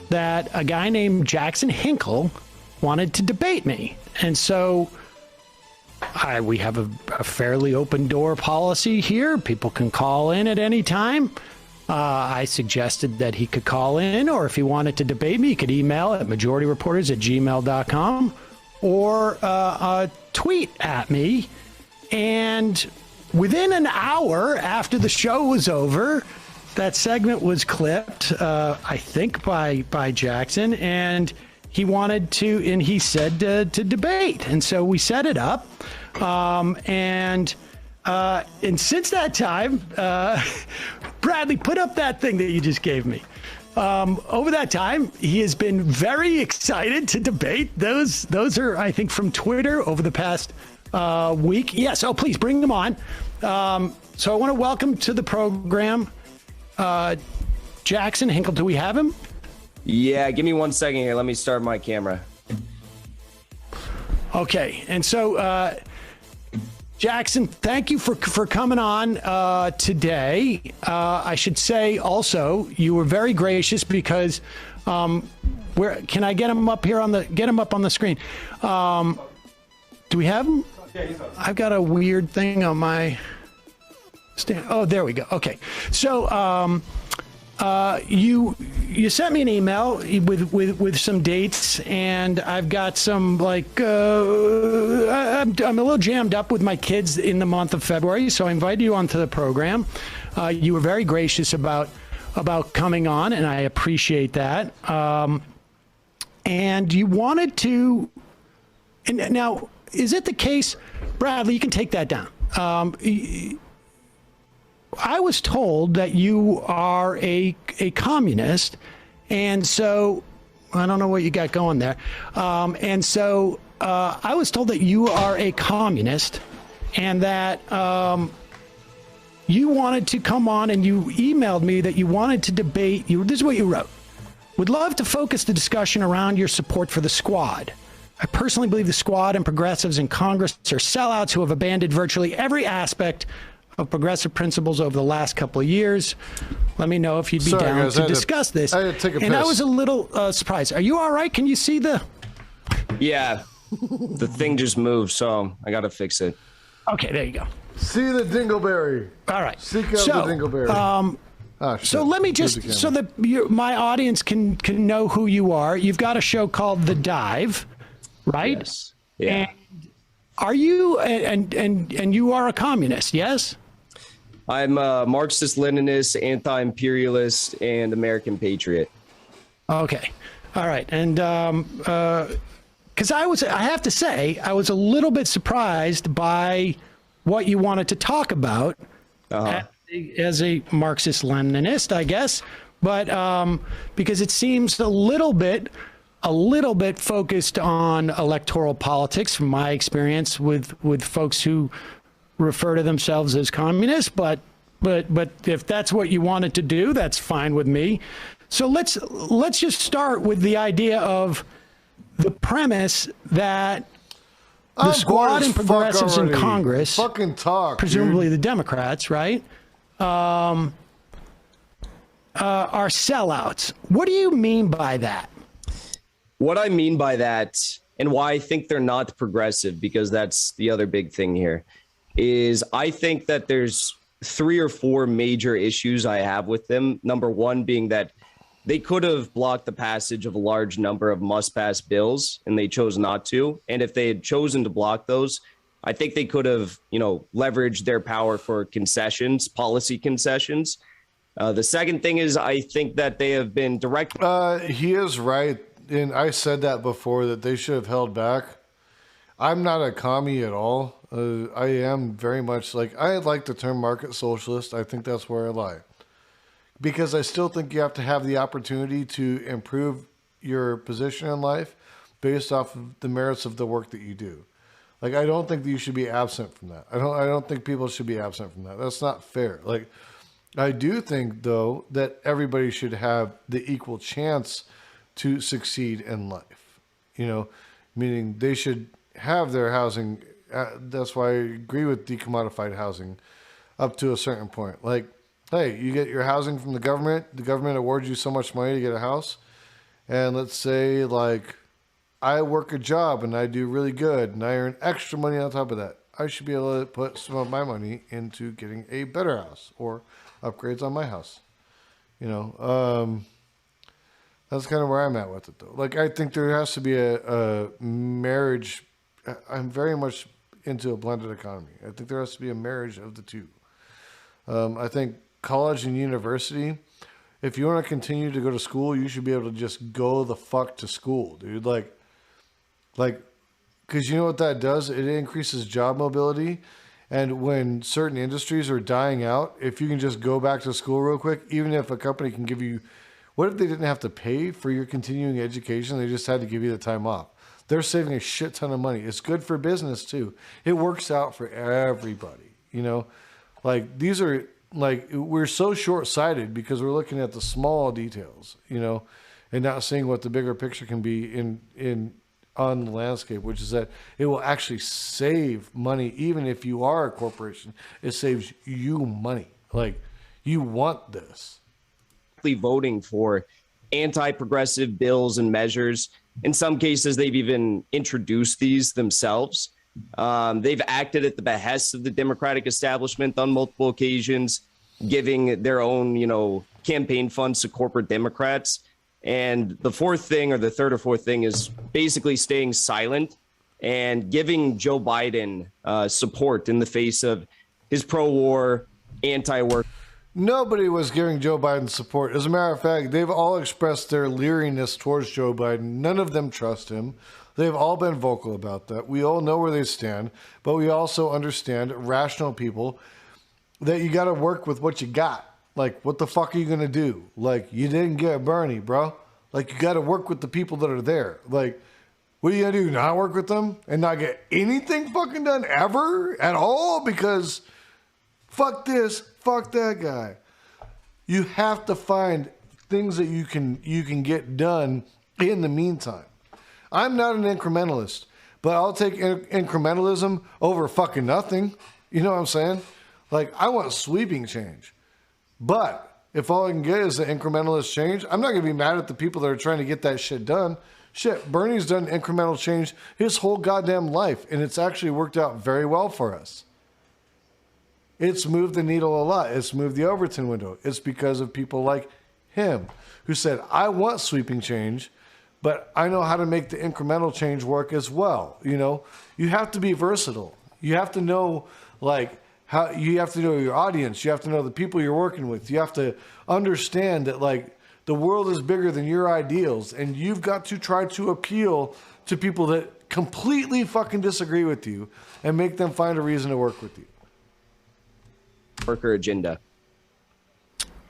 that a guy named Jackson Hinkle wanted to debate me. And so we have a fairly open door policy here. People can call in at any time. I suggested that he could call in, or if he wanted to debate me, he could email at majorityreporters@gmail.com or tweet at me. And within an hour after the show was over, that segment was clipped, I think, by Jackson, and he wanted to, and he said to debate. And so we set it up. And since that time, Bradley, put up that thing that you just gave me. Over that time, he has been very excited to debate. Those are, I think, from Twitter over the past week. Yes. Oh, please bring them on. So I want to welcome to the program Jackson Hinkle. Do we have him? Yeah. Give me 1 second here. Let me start my camera. Okay. And so, Jackson, thank you for coming on today. I should say also you were very gracious because where can I get him up here on the screen? Do we have him? I've got a weird thing on my stand. Oh, there we go. Okay, so you sent me an email with some dates, and I've got some I'm a little jammed up with my kids in the month of February, so I invited you onto the program. You were very gracious about coming on, and I appreciate that. And you wanted to, and now is it the case, Bradley? You can take that down. I was told that you are a communist, and so I don't know what you got going there. And so I was told that you are a communist, and that you wanted to come on, and you emailed me that you wanted to debate. This is what you wrote: "Would love to focus the discussion around your support for the Squad. I personally believe the Squad and progressives in Congress are sellouts who have abandoned virtually every aspect of progressive principles over the last couple of years. Let me know if you'd be down to discuss this." I had to take a piss. And I was a little surprised. Are you all right? Can you see the... Yeah. The thing just moved, so I got to fix it. Okay, there you go. See the dingleberry. All right. Seek out the dingleberry. So let me just, so that my audience can know who you are. You've got a show called The Dive, right? Yes. Yeah. And are you, and you are a communist, yes? I'm a Marxist-Leninist, anti-imperialist, and American patriot. Okay. All right. And because I have to say, I was a little bit surprised by what you wanted to talk about as a Marxist-Leninist, I guess. But because it seems a little bit focused on electoral politics from my experience with folks who refer to themselves as communists, but if that's what you wanted to do, that's fine with me. So let's just start with the idea of the premise that the Squad and progressives in Congress, fucking talk, presumably dude. the Democrats, right, are sellouts. What do you mean by that? What I mean by that, and why I think they're not progressive, because that's the other big thing here, is I think that there's 3 or 4 major issues I have with them. Number one being that they could have blocked the passage of a large number of must-pass bills, and they chose not to. And if they had chosen to block those, I think they could have, leveraged their power for concessions, policy concessions. The second thing is I think that they have been direct. He is right. And I said that before, that they should have held back. I'm not a commie at all. I am very much I like the term market socialist. I think that's where I lie. Because I still think you have to have the opportunity to improve your position in life based off of the merits of the work that you do. I don't think that you should be absent from that. I don't think people should be absent from that. That's not fair. I do think, though, that everybody should have the equal chance to succeed in life, meaning they should have their housing. That's why I agree with decommodified housing up to a certain point. Hey, you get your housing from the government. The government awards you so much money to get a house. and let's say like I work a job and I do really good and I earn extra money on top of that, I should be able to put some of my money into getting a better house or upgrades on my house. You know, that's kind of where I'm at with it, though. Like, I think there has to be a marriage. I'm very much into a blended economy. I think there has to be a marriage of the two. I think college and university, if you want to continue to go to school, you should be able to just go the fuck to school, dude. Like, because you know what that does? It increases job mobility. And when certain industries are dying out, if you can just go back to school real quick, even if a company can give you, what if they didn't have to pay for your continuing education? They just had to give you the time off. They're saving a shit ton of money. It's good for business too. It works out for everybody, you know? Like these are like, we're so short-sighted because we're looking at the small details, you know, and not seeing what the bigger picture can be on the landscape, which is that it will actually save money. Even if you are a corporation, it saves you money. Like you want this. Voting for anti-progressive bills and measures. In some cases, they've even introduced these themselves. They've acted at the behest of the Democratic establishment on multiple occasions, giving their own, you know, campaign funds to corporate Democrats. And the fourth thing, or the third or fourth thing, is basically staying silent and giving Joe Biden support in the face of his pro-war, anti-war. Nobody was giving Joe Biden support. As a matter of fact, they've all expressed their leeriness towards Joe Biden. None of them trust him. They've all been vocal about that. We all know where they stand, but we also understand, rational people, that you got to work with what you got. Like, what the fuck are you going to do? Like, you didn't get Bernie, bro. Like, you got to work with the people that are there. Like, what are you going to do? Not work with them and not get anything fucking done ever at all? Because fuck this, fuck that guy. You have to find things that you can get done in the meantime. I'm not an incrementalist, but I'll take incrementalism over fucking nothing. You know what I'm saying? Like, I want sweeping change. But if all I can get is the incrementalist change, I'm not going to be mad at the people that are trying to get that shit done. Shit, Bernie's done incremental change his whole goddamn life, and it's actually worked out very well for us. It's moved the needle a lot. It's moved the Overton window. It's because of people like him who said, I want sweeping change, but I know how to make the incremental change work as well. You know, you have to be versatile. You have to know, like, how you have to know your audience. You have to know the people you're working with. You have to understand that, like, the world is bigger than your ideals, and you've got to try to appeal to people that completely fucking disagree with you and make them find a reason to work with you. Worker agenda.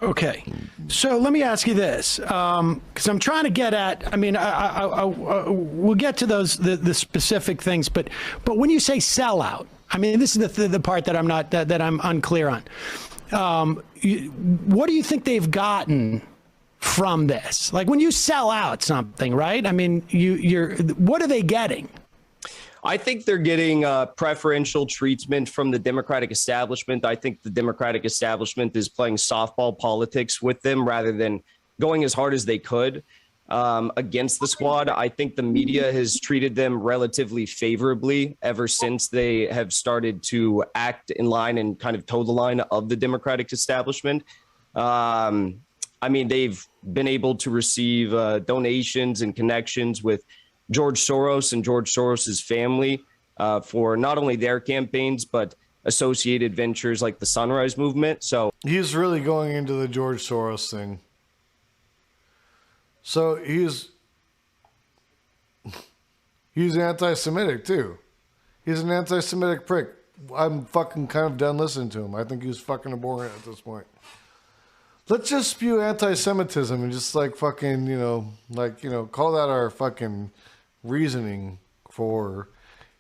Okay, so let me ask you this, because I'm trying to get at. I mean, we'll get to those the specific things, but when you say sellout, I mean, this is the part that I'm not that I'm unclear on. What do you think they've gotten from this? Like when you sell out something, right? I mean, you're what are they getting? I think they're getting preferential treatment from the Democratic establishment. I think the Democratic establishment is playing softball politics with them rather than going as hard as they could against the squad. I think the media has treated them relatively favorably ever since they have started to act in line and kind of toe the line of the Democratic establishment. I mean, they've been able to receive donations and connections with George Soros and George Soros's family for not only their campaigns, but associated ventures like the Sunrise Movement. So he's really going into the George Soros thing. So he's anti-Semitic too. He's an anti-Semitic prick. I'm fucking kind of done listening to him. I think he's fucking abhorrent at this point. Let's just spew anti-Semitism and just like fucking, call that our fucking reasoning for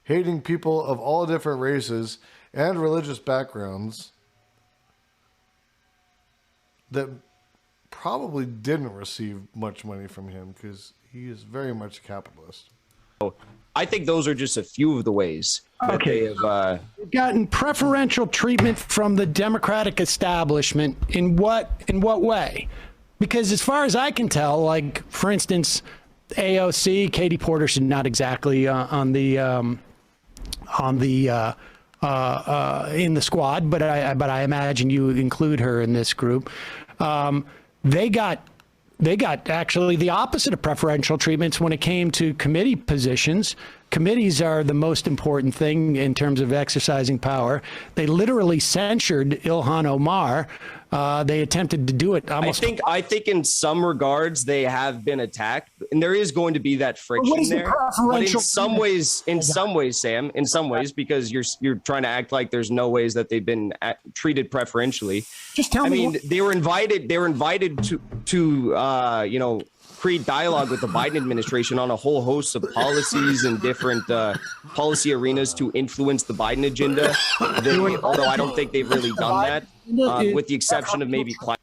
hating people of all different races and religious backgrounds that probably didn't receive much money from him because he is very much a capitalist. I think those are just a few of the ways that they have gotten preferential treatment from the Democratic establishment. In what way? Because as far as I can tell, like, for instance, AOC, Katie Porter's not exactly in the squad, but I imagine you include her in this group. They got actually the opposite of preferential treatments when it came to committee positions. Committees are the most important thing in terms of exercising power. They literally censured Ilhan Omar. They attempted to do it almost. I think in some regards they have been attacked, and there is going to be that friction there. But in some ways, Sam, because you're trying to act like there's no ways that they've been treated preferentially. Just tell me. I mean, they were invited to create dialogue with the Biden administration on a whole host of policies and different policy arenas to influence the Biden agenda. Although I don't think they've really done that, with the exception of maybe climate.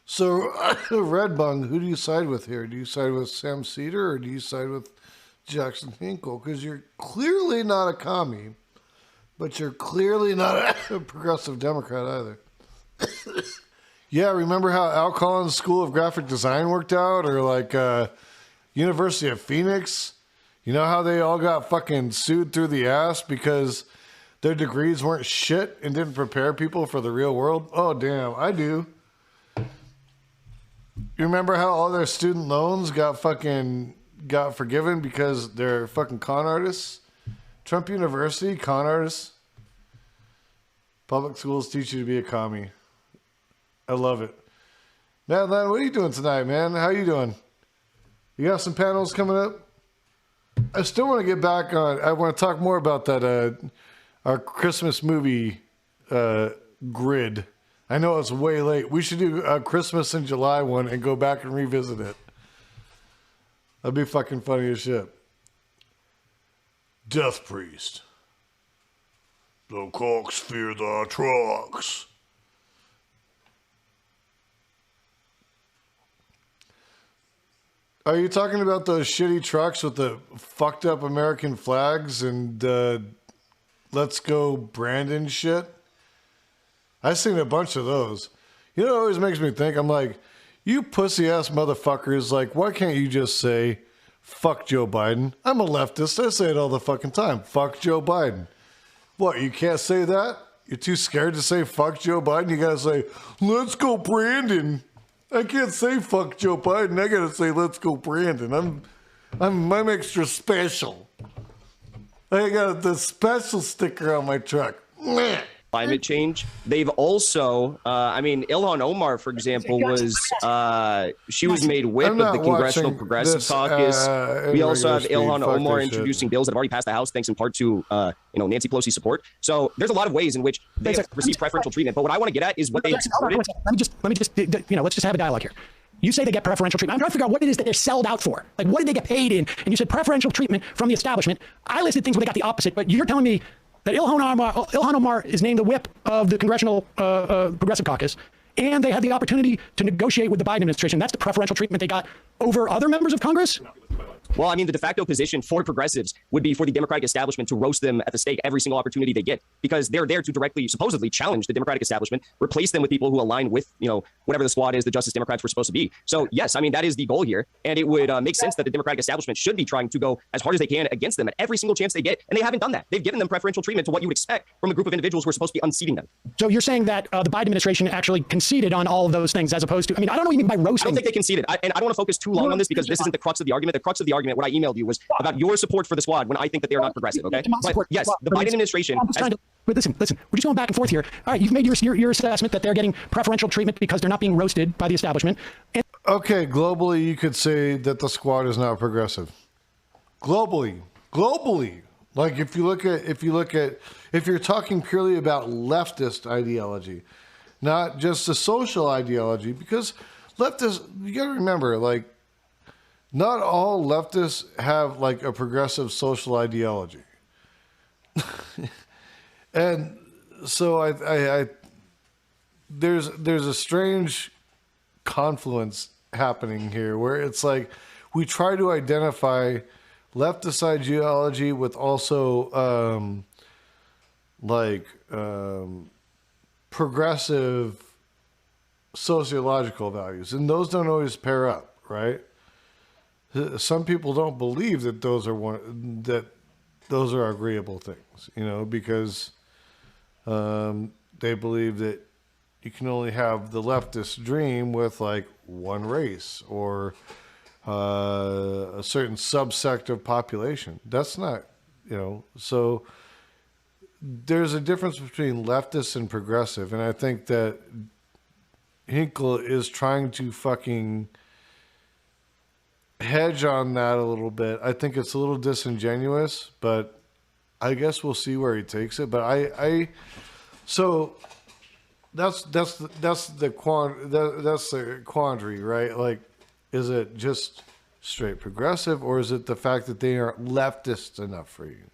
So, Red Bung, who do you side with here? Do you side with Sam Seder or do you side with Jackson Hinkle? Because you're clearly not a commie, but you're clearly not a progressive Democrat either. Yeah, remember how Al Collins' School of Graphic Design worked out? Or like University of Phoenix? You know how they all got fucking sued through the ass because their degrees weren't shit and didn't prepare people for the real world? Oh, damn, I do. You remember how all their student loans got forgiven because they're fucking con artists? Trump University, con artists. Public schools teach you to be a commie. I love it. Madeline, what are you doing tonight, man? How you doing? You got some panels coming up? I still want to get back on. I want to talk more about that, our Christmas movie grid. I know it's way late. We should do a Christmas in July one and go back and revisit it. That'd be fucking funny as shit. Death Priest. The cocks fear the trucks. Are you talking about those shitty trucks with the fucked up American flags and Let's Go Brandon shit? I've seen a bunch of those. You know, it always makes me think, I'm like, you pussy ass motherfuckers, like, why can't you just say, fuck Joe Biden? I'm a leftist. I say it all the fucking time. Fuck Joe Biden. What, you can't say that? You're too scared to say fuck Joe Biden? You gotta say, let's go Brandon. I can't say fuck Joe Biden. I gotta say let's go Brandon. I'm extra special. I got the special sticker on my truck. Climate change. They've also, Ilhan Omar, for example, she was made whip of the Congressional Progressive Caucus. We also have Ilhan Omar introducing bills that have already passed the House, thanks in part to Nancy Pelosi's support. So there's a lot of ways in which they have received preferential treatment. But what I want to get at is what they supported. Let me just, let's just have a dialogue here. You say they get preferential treatment. I'm trying to figure out what it is that they're sold out for. Like, what did they get paid in? And you said preferential treatment from the establishment. I listed things where they got the opposite, but you're telling me that Ilhan Omar is named the whip of the Congressional Progressive Caucus, and they had the opportunity to negotiate with the Biden administration. That's the preferential treatment they got over other members of Congress? Well, the de facto position for progressives would be for the Democratic establishment to roast them at the stake every single opportunity they get, because they're there to directly, supposedly, challenge the Democratic establishment, replace them with people who align with, whatever the squad is the Justice Democrats were supposed to be. So, yes, that is the goal here. And it would make sense that the Democratic establishment should be trying to go as hard as they can against them at every single chance they get. And they haven't done that. They've given them preferential treatment to what you would expect from a group of individuals who are supposed to be unseating them. So you're saying that the Biden administration actually conceded on all of those things as opposed to, I don't know what you mean by roasting. I don't think they conceded. And I don't want to focus too long on this because this isn't the crux of the argument. The crux of the argument, what I emailed you, was about your support for the squad when I think that they are not progressive, okay? But yes, the Biden administration... But listen, we're just going back and forth here. All right, you've made your assessment that they're getting preferential treatment because they're not being roasted by the establishment. Okay, globally, you could say that the squad is not progressive. Globally. Like if you're talking purely about leftist ideology, not just a social ideology, because leftists, you got to remember, like, not all leftists have like a progressive social ideology. And so I there's a strange confluence happening here where it's like we try to identify leftist ideology with also progressive sociological values, and those don't always pair up, right? Some people don't believe that those are agreeable things, because they believe that you can only have the leftist dream with like one race or a certain subsect of population. That's not, so there's a difference between leftist and progressive. And I think that Hinkle is trying to fucking hedge on that a little bit. I think it's a little disingenuous, but I guess we'll see where he takes it. But so that's the quandary, right? Like, is it just straight progressive, or is it the fact that they aren't leftist enough for you?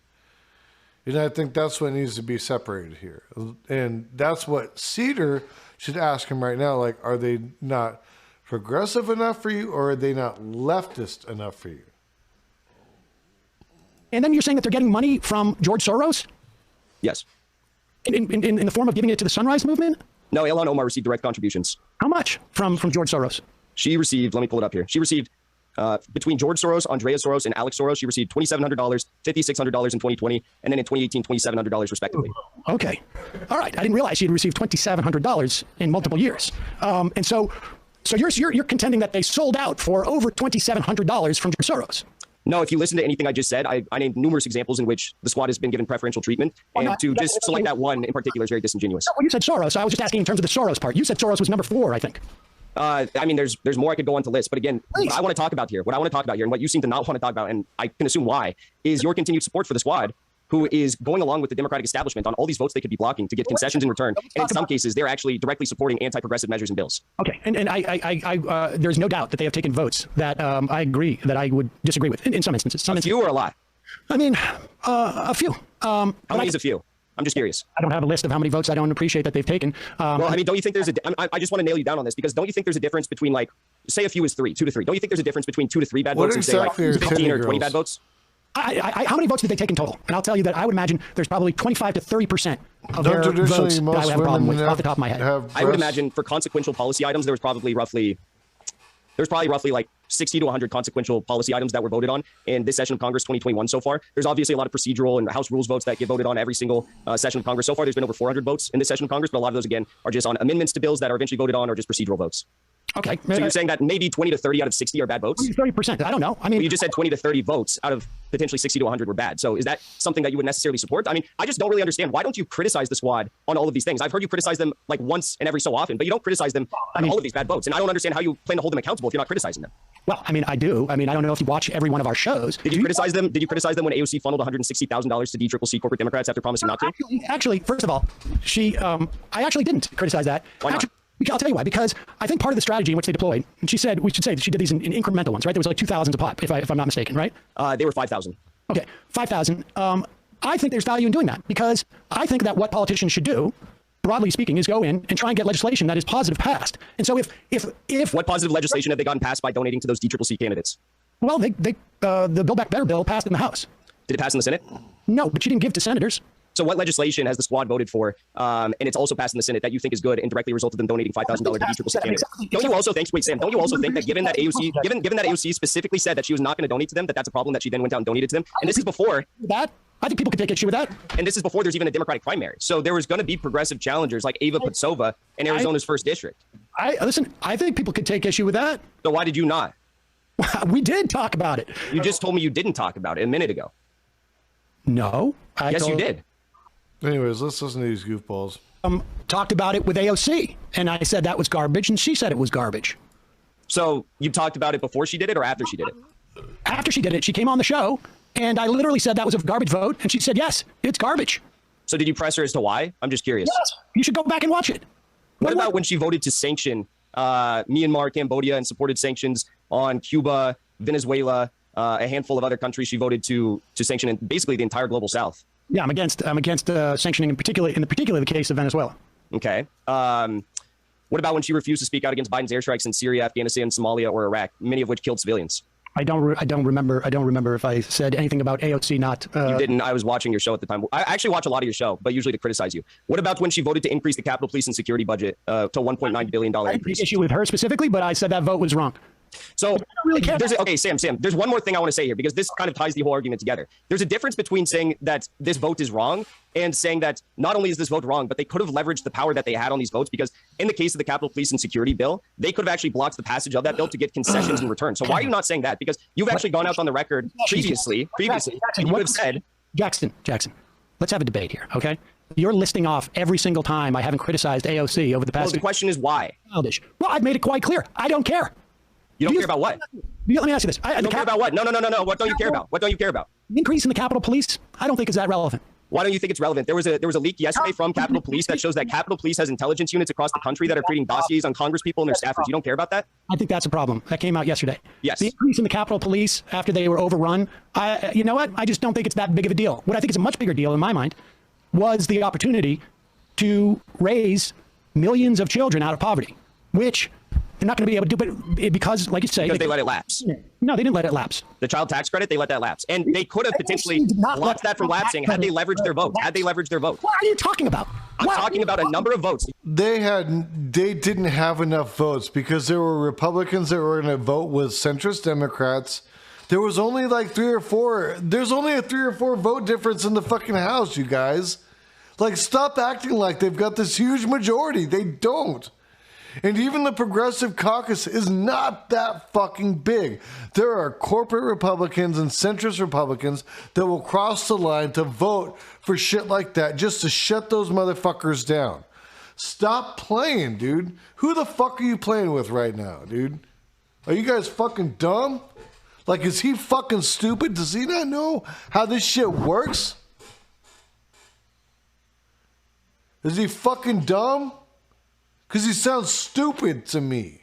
And I think that's what needs to be separated here. And that's what Seder should ask him right now. Like, are they not progressive enough for you, or are they not leftist enough for you? And then you're saying that they're getting money from George Soros? Yes. In the form of giving it to the Sunrise Movement? No, Ilhan Omar received direct contributions. How much from George Soros? She received, let me pull it up here. She received, between George Soros, Andrea Soros, and Alex Soros, she received $2,700, $5,600 in 2020, and then in 2018, $2,700 respectively. Okay. All right. I didn't realize she had received $2,700 in multiple years. And so you're contending that they sold out for over $2,700 from George Soros. No, if you listen to anything I just said, I named numerous examples in which the squad has been given preferential treatment, and to just select that one in particular is very disingenuous. Well, you said Soros. I was just asking in terms of the Soros part. You said Soros was number 4, I think. I mean, there's more I could go on to list, but again, what I want to talk about here, and what you seem to not want to talk about, and I can assume why, is your continued support for the squad, who is going along with the Democratic establishment on all these votes they could be blocking to get concessions in return. And in some cases, they're actually directly supporting anti-progressive measures and bills. Okay, and I there's no doubt that they have taken votes that I agree that I would disagree with in some instances. A few or a lot? I mean, a few. How many is a few? I'm just curious. I don't have a list of how many votes I don't appreciate that they've taken. Well, I mean, don't you think there's I just want to nail you down on this, because don't you think there's a difference between, like, say a few is 2 to 3. Don't you think there's a difference between 2 to 3 bad votes and say like 15 or 20 bad votes? How many votes did they take in total? And I'll tell you that I would imagine there's probably 25 to 30% of their votes that I would have a problem with off the top of my head. I would imagine for consequential policy items, there was probably roughly like 60 to 100 consequential policy items that were voted on in this session of Congress 2021 so far. There's obviously a lot of procedural and House rules votes that get voted on every single session of Congress. So far, there's been over 400 votes in this session of Congress, but a lot of those, again, are just on amendments to bills that are eventually voted on or just procedural votes. Okay. So you're saying that maybe 20 to 30 out of 60 are bad votes? 30%. I don't know. I mean, well, you just said 20 to 30 votes out of potentially 60 to 100 were bad. So is that something that you would necessarily support? I mean, I just don't really understand. Why don't you criticize the squad on all of these things? I've heard you criticize them like once and every so often, but you don't criticize them on all of these bad votes. And I don't understand how you plan to hold them accountable if you're not criticizing them. Well, I mean, I do. I mean, I don't know if you watch every one of our shows. Did you criticize them? Did you criticize them when AOC funneled $160,000 to DCCC corporate Democrats after promising not to? Actually, first of all, I actually didn't criticize that. Why not? I'll tell you why. Because I think part of the strategy in which they deployed, and we should say that she did these in incremental ones, right? There was like 2,000 a pop, if I'm not mistaken, right? They were 5,000. Okay, 5,000. I think there's value in doing that, because I think that what politicians should do, broadly speaking, is go in and try and get legislation that is positive passed. And so if what positive legislation have they gotten passed by donating to those DCCC candidates? Well, the Build Back Better bill passed in the House. Did it pass in the Senate? No, but she didn't give to senators. So what legislation has the squad voted for, and it's also passed in the Senate, that you think is good and directly resulted in them donating $5,000 to DCCC candidates? Don't you also think, wait, Sam, don't you also think that given that AOC specifically said that she was not going to donate to them, that's a problem, that she then went out and donated to them? And this is before that. I think people could take issue with that. And this is before there's even a Democratic primary. So there was going to be progressive challengers like Ava Putsova in Arizona's first district. Listen, I think people could take issue with that. So why did you not? We did talk about it. You just told me you didn't talk about it a minute ago. No. Yes, you did. Anyways, let's listen to these goofballs. Talked about it with AOC, and I said that was garbage, and she said it was garbage. So you talked about it before she did it or after she did it? After she did it, she came on the show, and I literally said that was a garbage vote, and she said, yes, it's garbage. So did you press her as to why? I'm just curious. Yes, you should go back and watch it. What about when she voted to sanction Myanmar, Cambodia, and supported sanctions on Cuba, Venezuela, a handful of other countries she voted to sanction, in basically the entire global South? Yeah, I'm against sanctioning in particular the case of Venezuela. Okay. What about when she refused to speak out against Biden's airstrikes in Syria, Afghanistan, Somalia, or Iraq, many of which killed civilians? I don't remember if I said anything about AOC not. You didn't. I was watching your show at the time. I actually watch a lot of your show, but usually to criticize you. What about when she voted to increase the Capitol Police and security budget to $1.9 billion increase? Issue with her specifically, but I said that vote was wrong. So okay, Sam, there's one more thing I want to say here, because this kind of ties the whole argument together. There's a difference between saying that this vote is wrong and saying that not only is this vote wrong, but they could have leveraged the power that they had on these votes, because in the case of the Capitol Police and Security bill, they could have actually blocked the passage of that bill to get concessions in return. So why are you not saying that? Because you've actually gone out on the record previously, and you have said... Jackson, let's have a debate here, okay? You're listing off every single time I haven't criticized AOC over the past... Well, the question is why? Childish. Well, I've made it quite clear. I don't care. You don't care about what? Let me ask you this. You don't care about what? No. What don't you care about? What don't you care about? The increase in the Capitol Police, I don't think is that relevant. Why don't you think it's relevant? There was a leak yesterday from Capitol Police that shows that Capitol Police has intelligence units across the country that are creating dossiers on Congress people and their staffers. You don't care about that? I think that's a problem. That came out yesterday. Yes. The increase in the Capitol Police after they were overrun, you know what? I just don't think it's that big of a deal. What I think is a much bigger deal in my mind was the opportunity to raise millions of children out of poverty, which they're not going to be able to do, but because, like you say... Because they let it lapse. No, they didn't let it lapse. The child tax credit, they let that lapse. And they could have potentially blocked that from lapsing had they leveraged their vote. What are you talking about? I'm talking about a number of votes. They didn't have enough votes because there were Republicans that were going to vote with centrist Democrats. There was only like 3 or 4. There's only a 3 or 4 vote difference in the fucking House, you guys. Like, stop acting like they've got this huge majority. They don't. And even the Progressive Caucus is not that fucking big. There are corporate Republicans and centrist Republicans that will cross the line to vote for shit like that just to shut those motherfuckers down. Stop playing, dude. Who the fuck are you playing with right now, dude? Are you guys fucking dumb? Like, is he fucking stupid? Does he not know how this shit works? Is he fucking dumb? Because he sounds stupid to me.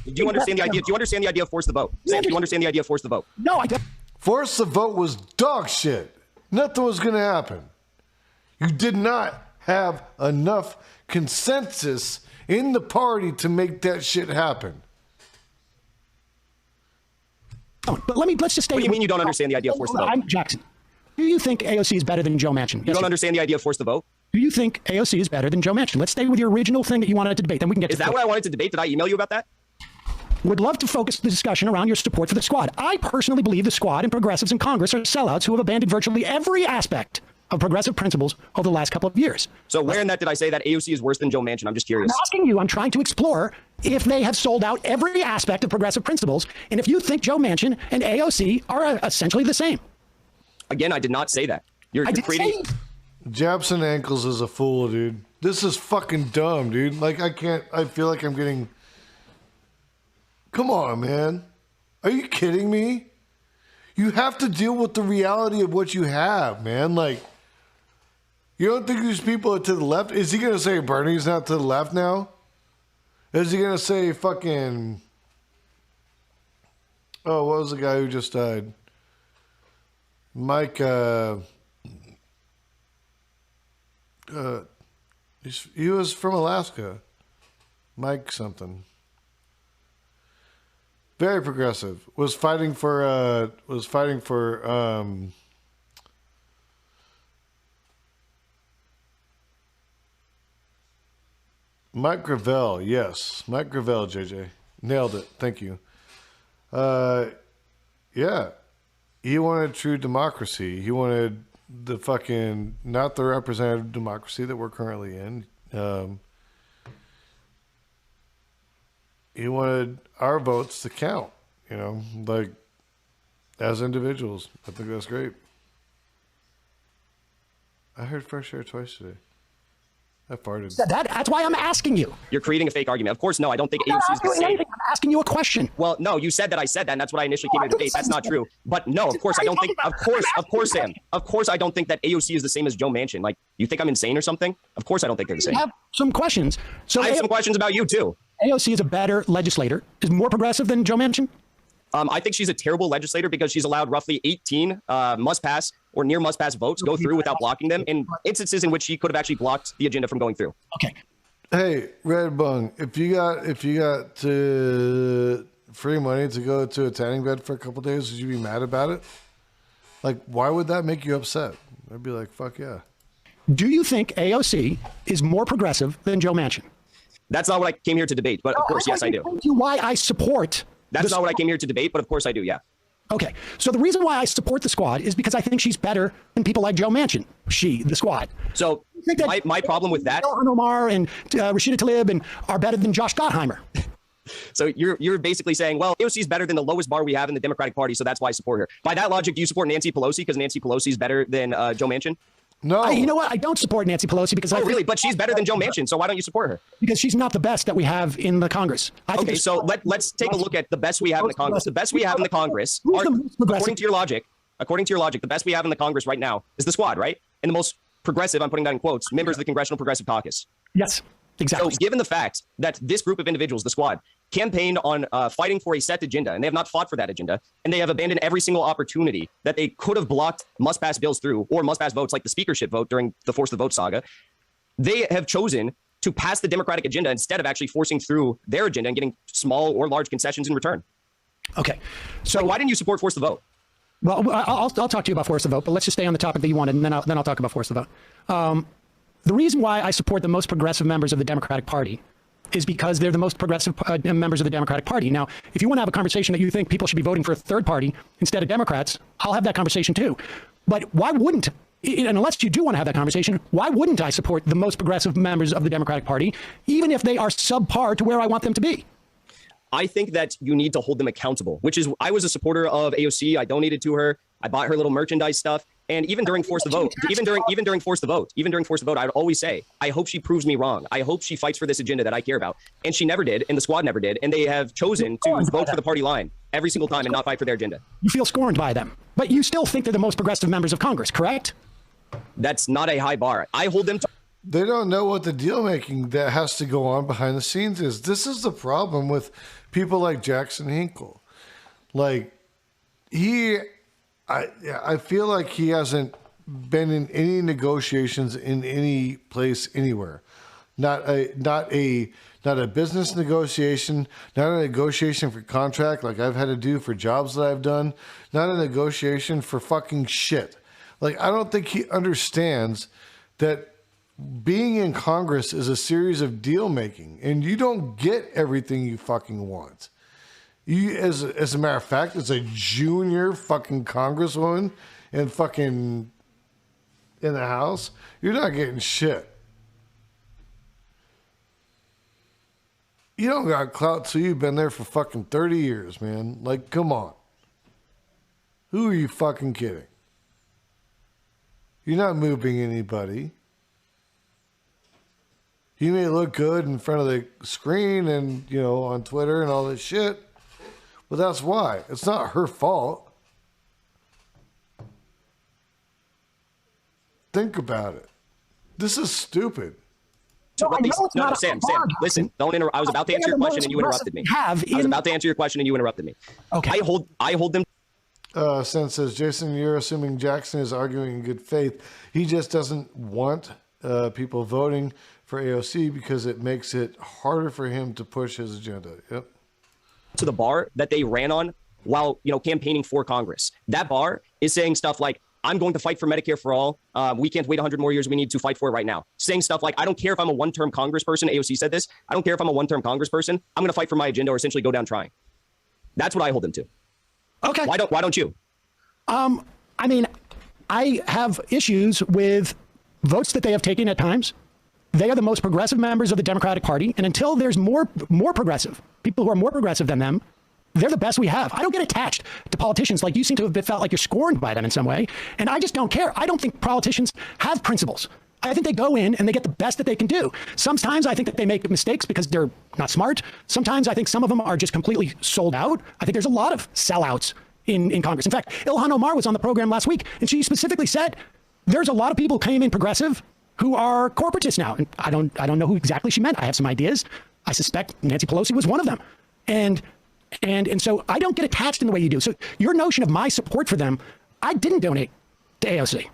Do you understand the idea? Do you understand the idea of force the vote? Sam, do you understand the idea of force the vote? No, I don't. Force the vote was dog shit. Nothing was going to happen. You did not have enough consensus in the party to make that shit happen. But let's just stay. What do you mean you don't understand the idea of force the vote? I'm Jackson. Do you think AOC is better than Joe Manchin? You don't understand the idea of force the vote? Do you think AOC is better than Joe Manchin? Let's stay with your original thing that you wanted to debate. Then we can get to... Is that what I wanted to debate? Did I email you about that? Would love to focus the discussion around your support for the squad. I personally believe the squad and progressives in Congress are sellouts who have abandoned virtually every aspect of progressive principles over the last couple of years. So where in that did I say that AOC is worse than Joe Manchin? I'm just curious. I'm asking you, I'm trying to explore if they have sold out every aspect of progressive principles, and if you think Joe Manchin and AOC are essentially the same. Again, I did not say that. You're creating... Jabson Ankles is a fool, dude. This is fucking dumb, dude. Like, I feel like I'm getting... Come on, man. Are you kidding me? You have to deal with the reality of what you have, man. Like, you don't think these people are to the left? Is he going to say Bernie's not to the left now? Is he going to say fucking... Oh, what was the guy who just died? Mike, he was from Alaska. Mike something. Very progressive. Was fighting for Mike Gravel, yes. Mike Gravel, JJ. Nailed it. Thank you. Yeah. He wanted true democracy. He wanted the fucking, not the representative democracy that we're currently in. He wanted our votes to count, you know, like as individuals. I think that's great. I heard fresh air twice today. I farted. That's why I'm asking you. You're creating a fake argument. Of course, no, I don't think AOC is the same. I'm asking you a question. Well, no, you said that I said that, and that's what I initially came to debate. That's not true. But no, of course, I don't think, of course, Sam. Of course, I don't think that AOC is the same as Joe Manchin. Like, you think I'm insane or something? Of course, I don't think they're the same. I have some questions. So I have some questions about you, too. AOC is a better legislator, is more progressive than Joe Manchin? I think she's a terrible legislator because she's allowed roughly 18 must-pass or near must-pass votes go through without blocking them in instances in which she could have actually blocked the agenda from going through. Okay. Hey, Red Bung, if you got free money to go to a tanning bed for a couple days, would you be mad about it? Like, why would that make you upset? I'd be like, fuck yeah. Do you think AOC is more progressive than Joe Manchin? That's not what I came here to debate, but of course, yes, I do. Why I support. That's not what I came here to debate, but of course I do, yeah. Okay, so the reason why I support the squad is because I think she's better than people like Joe Manchin. The squad. So my problem with that. Ilhan Omar and Rashida Tlaib and are better than Josh Gottheimer. So you're basically saying, well, AOC is better than the lowest bar we have in the Democratic Party, so that's why I support her. By that logic, do you support Nancy Pelosi because Nancy Pelosi is better than Joe Manchin? No. You know what? I don't support Nancy Pelosi because really? But she's better than Joe Manchin, so why don't you support her? Because she's not the best that we have in the Congress. Okay, so let's take a look at the best we have in the Congress. The best we have in the Congress, according to your logic, the best we have in the Congress right now is the squad, right? And the most progressive, I'm putting that in quotes, members of the Congressional Progressive Caucus. Yes, exactly. So given the fact that this group of individuals, the squad, campaigned on fighting for a set agenda, and they have not fought for that agenda, and they have abandoned every single opportunity that they could have blocked must-pass bills through, or must-pass votes like the speakership vote during the Force the Vote saga, they have chosen to pass the Democratic agenda instead of actually forcing through their agenda and getting small or large concessions in return. Okay. So why didn't you support Force the Vote? Well, I'll talk to you about Force the Vote, but let's just stay on the topic that you wanted, and then I'll talk about Force the Vote. The reason why I support the most progressive members of the Democratic Party is because they're the most progressive members of the Democratic Party. Now, if you want to have a conversation that you think people should be voting for a third party instead of Democrats, I'll have that conversation too. But why wouldn't, and unless you do want to have that conversation, why wouldn't I support the most progressive members of the Democratic Party, even if they are subpar to where I want them to be? I think that you need to hold them accountable, which is, I was a supporter of AOC. I donated to her. I bought her little merchandise stuff. And even during Force the Vote, even during Force the Vote, I would always say, I hope she proves me wrong. I hope she fights for this agenda that I care about. And she never did, and the squad never did. And they have chosen to vote for the party line every single time and not fight for their agenda. You feel scorned by them, but you still think they're the most progressive members of Congress, correct? That's not a high bar. I hold them to. They don't know what the deal making that has to go on behind the scenes is. This is the problem with people like Jackson Hinkle. Like, I feel like he hasn't been in any negotiations in any place anywhere. Not a business negotiation, not a negotiation for contract like I've had to do for jobs that I've done, not a negotiation for fucking shit. Like, I don't think he understands that being in Congress is a series of deal making, and you don't get everything you fucking want. You, as a matter of fact, as a junior fucking congresswoman and fucking in the House, you're not getting shit. You don't got clout till you've been there for fucking 30 years, man. Like, come on. Who are you fucking kidding? You're not moving anybody. You may look good in front of the screen and, you know, on Twitter and all this shit. But that's why. It's not her fault. Think about it. This is stupid. Sam, listen. Don't interrupt. I was about to answer your question and you interrupted me. I was about to answer your question and you interrupted me. Okay. I hold them. Sen says, Jason, you're assuming Jackson is arguing in good faith. He just doesn't want people voting for AOC because it makes it harder for him to push his agenda. Yep. To the bar that they ran on while, you know, campaigning for Congress. That bar is saying stuff like, I'm going to fight for Medicare for all. We can't wait 100 more years. We need to fight for it right now. Saying stuff like, I don't care if I'm a one-term congressperson. AOC said this. I don't care if I'm a one-term congressperson. I'm going to fight for my agenda or essentially go down trying. That's what I hold them to. Okay. Why don't you? I mean, I have issues with votes that they have taken at times. They are the most progressive members of the Democratic Party. And until there's more progressive, people who are more progressive than them, they're the best we have. I don't get attached to politicians like you seem to have felt like you're scorned by them in some way. And I just don't care. I don't think politicians have principles. I think they go in and they get the best that they can do. Sometimes I think that they make mistakes because they're not smart. Sometimes I think some of them are just completely sold out. I think there's a lot of sellouts in Congress. In fact, Ilhan Omar was on the program last week, and she specifically said there's a lot of people who came in progressive who are corporatists now. And I don't know who exactly she meant. I have some ideas. I suspect Nancy Pelosi was one of them. And so I don't get attached in the way you do. So your notion of my support for them, I didn't donate to AOC.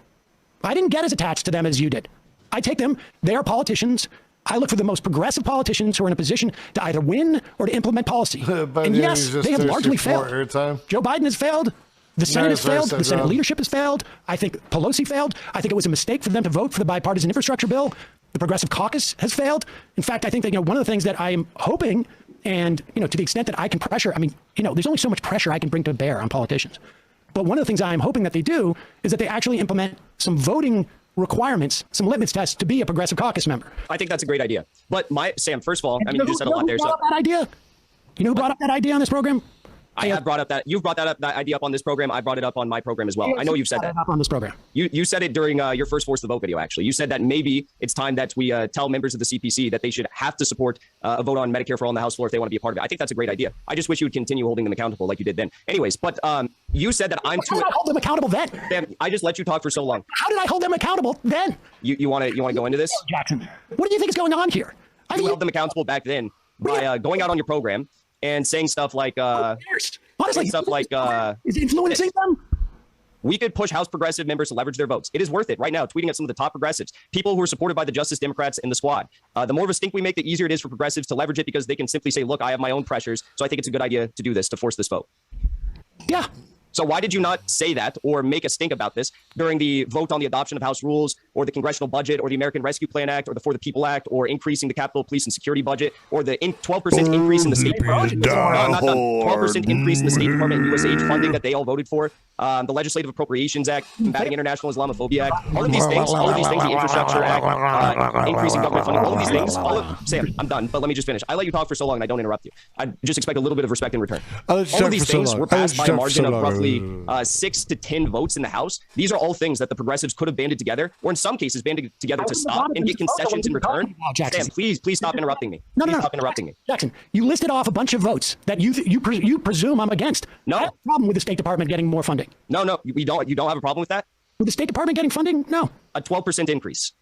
I didn't get as attached to them as you did. I take them. They are politicians. I look for the most progressive politicians who are in a position to either win or to implement policy. And yes, they have largely failed. Joe Biden has failed. The Senate has failed. The Senate leadership has failed. I think Pelosi failed. I think it was a mistake for them to vote for the bipartisan infrastructure bill. The Progressive Caucus has failed. In fact, I think that one of the things that I am hoping, and to the extent that I can pressure, there's only so much pressure I can bring to bear on politicians. But one of the things I'm hoping that they do is that they actually implement some voting requirements, some litmus tests to be a Progressive Caucus member. I think that's a great idea. But Sam, first of all, you just said a lot there. That idea? You know who brought up that idea on this program? I have brought up that that idea up on this program. I brought it up on my program as well. I know you've said that up on this program. You said it during your first Force the Vote video. Actually, you said that maybe it's time that we tell members of the CPC that they should have to support a vote on Medicare for all on the House floor if they want to be a part of it. I think that's a great idea. I just wish you would continue holding them accountable like you did then. Anyways, but you said that I'm too. How did I hold them accountable then? Sam, I just let you talk for so long. How did I hold them accountable then? You want to go into this, Jackson? What do you think is going on here? You held them accountable back then by going out on your program and saying stuff like honestly, stuff like is influencing them. We could push House progressive members to leverage their votes. It is worth it right now, tweeting at some of the top progressives, people who are supported by the Justice Democrats and the squad. The more of a stink we make, the easier it is for progressives to leverage it because they can simply say, look, I have my own pressures. So I think it's a good idea to do this, to force this vote. Yeah. So why did you not say that or make a stink about this during the vote on the adoption of House rules or the congressional budget or the American Rescue Plan Act or the For the People Act or increasing the Capitol Police and Security budget or the 12% increase in the State Department? 12% increase in the State Department and USAID funding that they all voted for. The Legislative Appropriations Act, combating international Islamophobia Act, all of these things, the Infrastructure Act, increasing government funding, all of these things, Sam, I'm done, but let me just finish. I let you talk for so long and I don't interrupt you. I just expect a little bit of respect in return. All of these things were passed by a margin of roughly 6 to 10 votes in the House. These are all things that the progressives could have banded together, or in some cases banded together to stop and get concessions in return. Sam, please stop interrupting me. Stop interrupting me. Jackson, you listed off a bunch of votes that you presume I'm against. No. I have a problem with the State Department getting more funding. No, you don't have a problem with that? With the State Department getting funding? No. A 12% increase.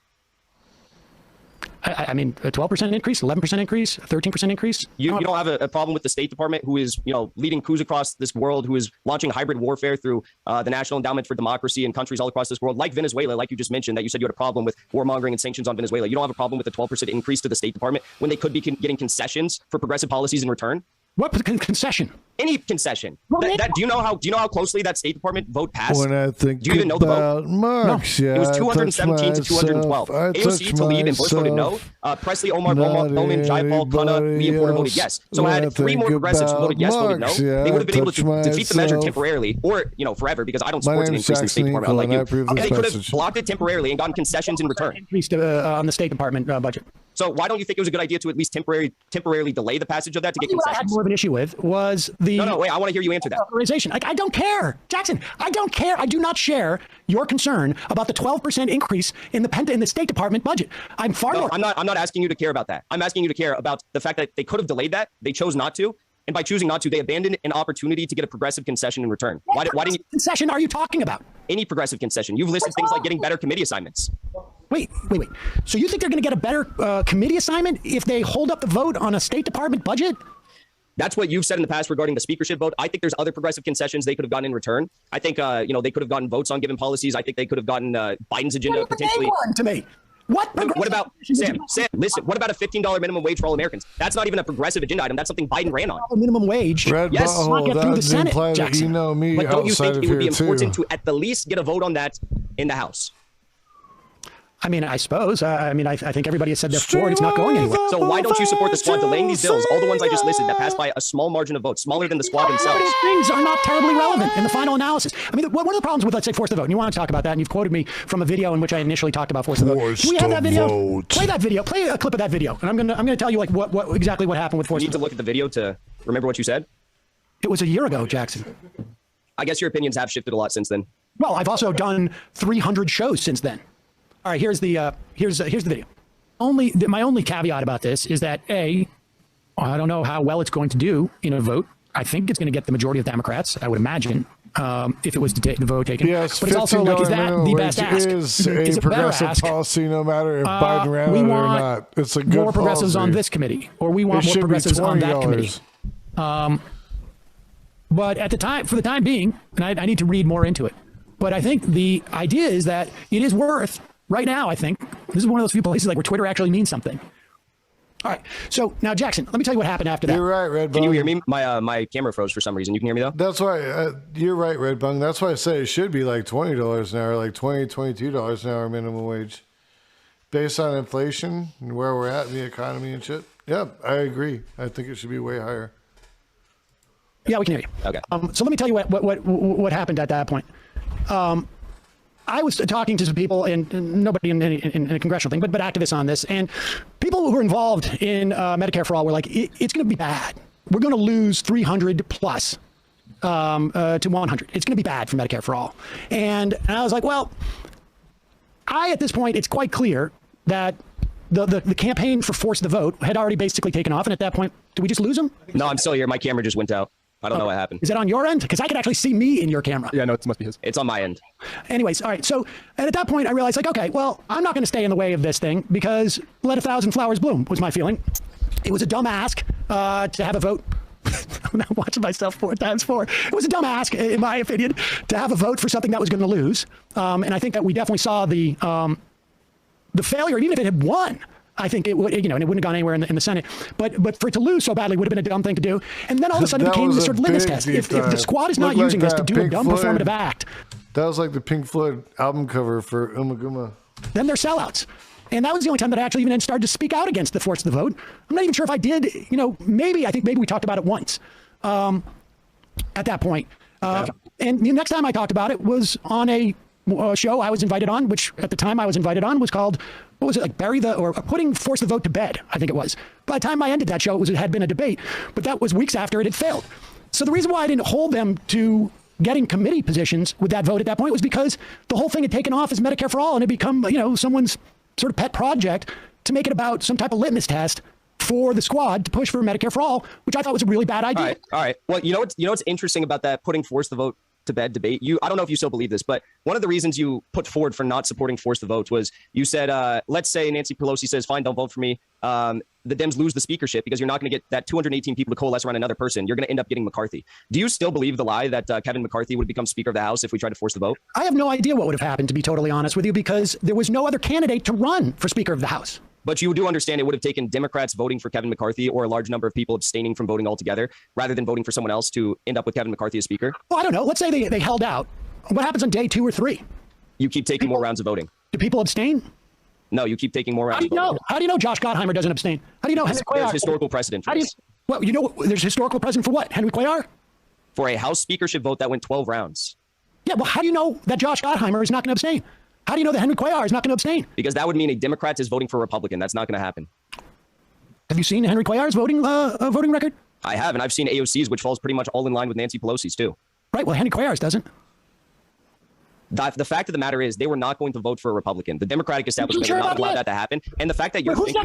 I mean, a 12% increase, 11% increase, a 13% increase. You don't have a problem with the State Department, who is leading coups across this world, who is launching hybrid warfare through the National Endowment for Democracy in countries all across this world, like Venezuela, like you just mentioned, that you said you had a problem with warmongering and sanctions on Venezuela. You don't have a problem with a 12% increase to the State Department when they could be getting concessions for progressive policies in return? What concession? Any concession. Do you know how closely that State Department vote passed? When I think do you even know the vote? Marx, no. It was 217 to 212. AOC, Tlaib, and Bush voted no. Presley, Omar, Bowman, Jayapal, Khanna, Lee, and Porter voted yes. So I had 3 more progressives who voted yes, voted no. They would have been able to defeat the measure temporarily, or forever, because I don't support an increase in the State Department, unlike you. They could have blocked it temporarily and gotten concessions in return. Increased on the State Department budget. So why don't you think it was a good idea to at least temporarily delay the passage of that to get concessions? What I had more of an issue with was the... No, wait, I want to hear you answer that. Authorization. I don't care, Jackson. I don't care. I do not share your concern about the 12% increase in the State Department budget. I'm not asking you to care about that. I'm asking you to care about the fact that they could have delayed that. They chose not to. And by choosing not to, they abandoned an opportunity to get a progressive concession in return. Why didn't you... concession are you talking about? Any progressive concession. You've listed things like getting better committee assignments. Wait. So you think they're going to get a better committee assignment if they hold up the vote on a State Department budget? That's what you've said in the past regarding the speakership vote. I think there's other progressive concessions they could have gotten in return. I think, they could have gotten votes on given policies. I think they could have gotten Biden's agenda potentially. One to me. What about Sam? Listen. What about a $15 minimum wage for all Americans? That's not even a progressive agenda item. That's something Biden ran on. Minimum wage. Yes, not get through the Senate, Jackson. But don't you think it would be important to at the least get a vote on that in the House? I mean, I suppose. I think everybody has said they're for it. It's not going anywhere. So why don't you support the squad delaying these bills, all the ones I just listed, that passed by a small margin of votes, smaller than the squad themselves? These things are not terribly relevant in the final analysis. I mean, one of the problems with, let's say, force the vote, and you want to talk about that, and you've quoted me from a video in which I initially talked about force the vote. Do we have that video? Play that video. Play a clip of that video, and I'm gonna tell you what exactly what happened with force. You need to look at the video to remember what you said. It was a year ago, Jackson. I guess your opinions have shifted a lot since then. Well, I've also done 300 shows since then. All right, here's the video. My only caveat about this is that I don't know how well it's going to do in a vote. I think it's going to get the majority of Democrats, I would imagine, if it was the vote taken. Yes, but it's also like, is that the best ask? Is a progressive policy, no matter if Biden ran it or not. It's a good more progressives policy on this committee, or we want more progressives on that committee. But for the time being, and I need to read more into it. But I think the idea is that it is worth, right now, I think, this is one of those few places like where Twitter actually means something. All right. So now, Jackson, let me tell you what happened after that. You're right, Redbone. Can you hear me? My camera froze for some reason. You can hear me though? That's why you're right, Redbone. That's why I say it should be like $20 an hour, like $22 an hour minimum wage, based on inflation and where we're at in the economy and shit. Yep, I agree. I think it should be way higher. Yeah, we can hear you. Okay. So let me tell you what happened at that point. I was talking to some people, and nobody in a congressional thing, but activists on this, and people who are involved in Medicare for All were like, it's going to be bad. We're going to lose 300 plus to 100. It's going to be bad for Medicare for All. And I was like, well, at this point, it's quite clear that the campaign for force the vote had already basically taken off. And at that point, did we just lose them? No, I'm still here. My camera just went out. I don't know what happened. Is that on your end? Because I could actually see me in your camera. Yeah, no, it must be his. It's on my end. Anyways, all right. So, and at that point, I realized, like, okay, well, I'm not going to stay in the way of this thing because let 1,000 flowers bloom was my feeling. It was a dumb ask to have a vote. I'm not watching myself 4 times 4. It was a dumb ask, in my opinion, to have a vote for something that was going to lose. And I think that we definitely saw the failure, even if it had won. I think it would, and it wouldn't have gone anywhere in the Senate. But for it to lose so badly would have been a dumb thing to do. And then all of a sudden it became this sort of litmus test. If the squad is not using this to do a dumb performative act, that was like the Pink Floyd album cover for Umaguma. Then they're sellouts. And that was the only time that I actually even started to speak out against the force of the vote. I'm not even sure if I did. Maybe we talked about it once at that point. And the next time I talked about it was on a show I was invited on, which at the time I was invited on was called, what was it, like putting force the vote to bed, I think it was. By the time I ended that show, it had been a debate, but that was weeks after it had failed. So the reason why I didn't hold them to getting committee positions with that vote at that point was because the whole thing had taken off as Medicare for All and it become, someone's sort of pet project to make it about some type of litmus test for the squad to push for Medicare for All, which I thought was a really bad idea. All right. Well, what's interesting about that putting force the vote to bed debate? I don't know if you still believe this, but one of the reasons you put forward for not supporting force the vote was you said, let's say Nancy Pelosi says, fine, don't vote for me. The Dems lose the speakership because you're not going to get that 218 people to coalesce around another person. You're going to end up getting McCarthy. Do you still believe the lie that Kevin McCarthy would have become Speaker of the House if we tried to force the vote? I have no idea what would have happened, to be totally honest with you, because there was no other candidate to run for Speaker of the House. But you do understand it would have taken Democrats voting for Kevin McCarthy or a large number of people abstaining from voting altogether rather than voting for someone else to end up with Kevin McCarthy as Speaker? Well, I don't know. Let's say they held out. What happens on day 2 or 3? You keep taking more rounds of voting. Do people abstain? No, you keep taking more rounds of voting. How do you know Josh Gottheimer doesn't abstain? How do you know Henry Cuellar? There's historical precedent for this. Well, there's historical precedent for what? Henry Cuellar? For a House speakership vote that went 12 rounds. Yeah, well, how do you know that Josh Gottheimer is not going to abstain? How do you know that Henry Cuellar is not going to abstain? Because that would mean a Democrat is voting for a Republican. That's not going to happen. Have you seen Henry Cuellar's voting record? I have, and I've seen AOC's, which falls pretty much all in line with Nancy Pelosi's, too. Right, well, Henry Cuellar's doesn't. The fact of the matter is they were not going to vote for a Republican. The Democratic establishment would not allow that to happen. And the fact that you're thinking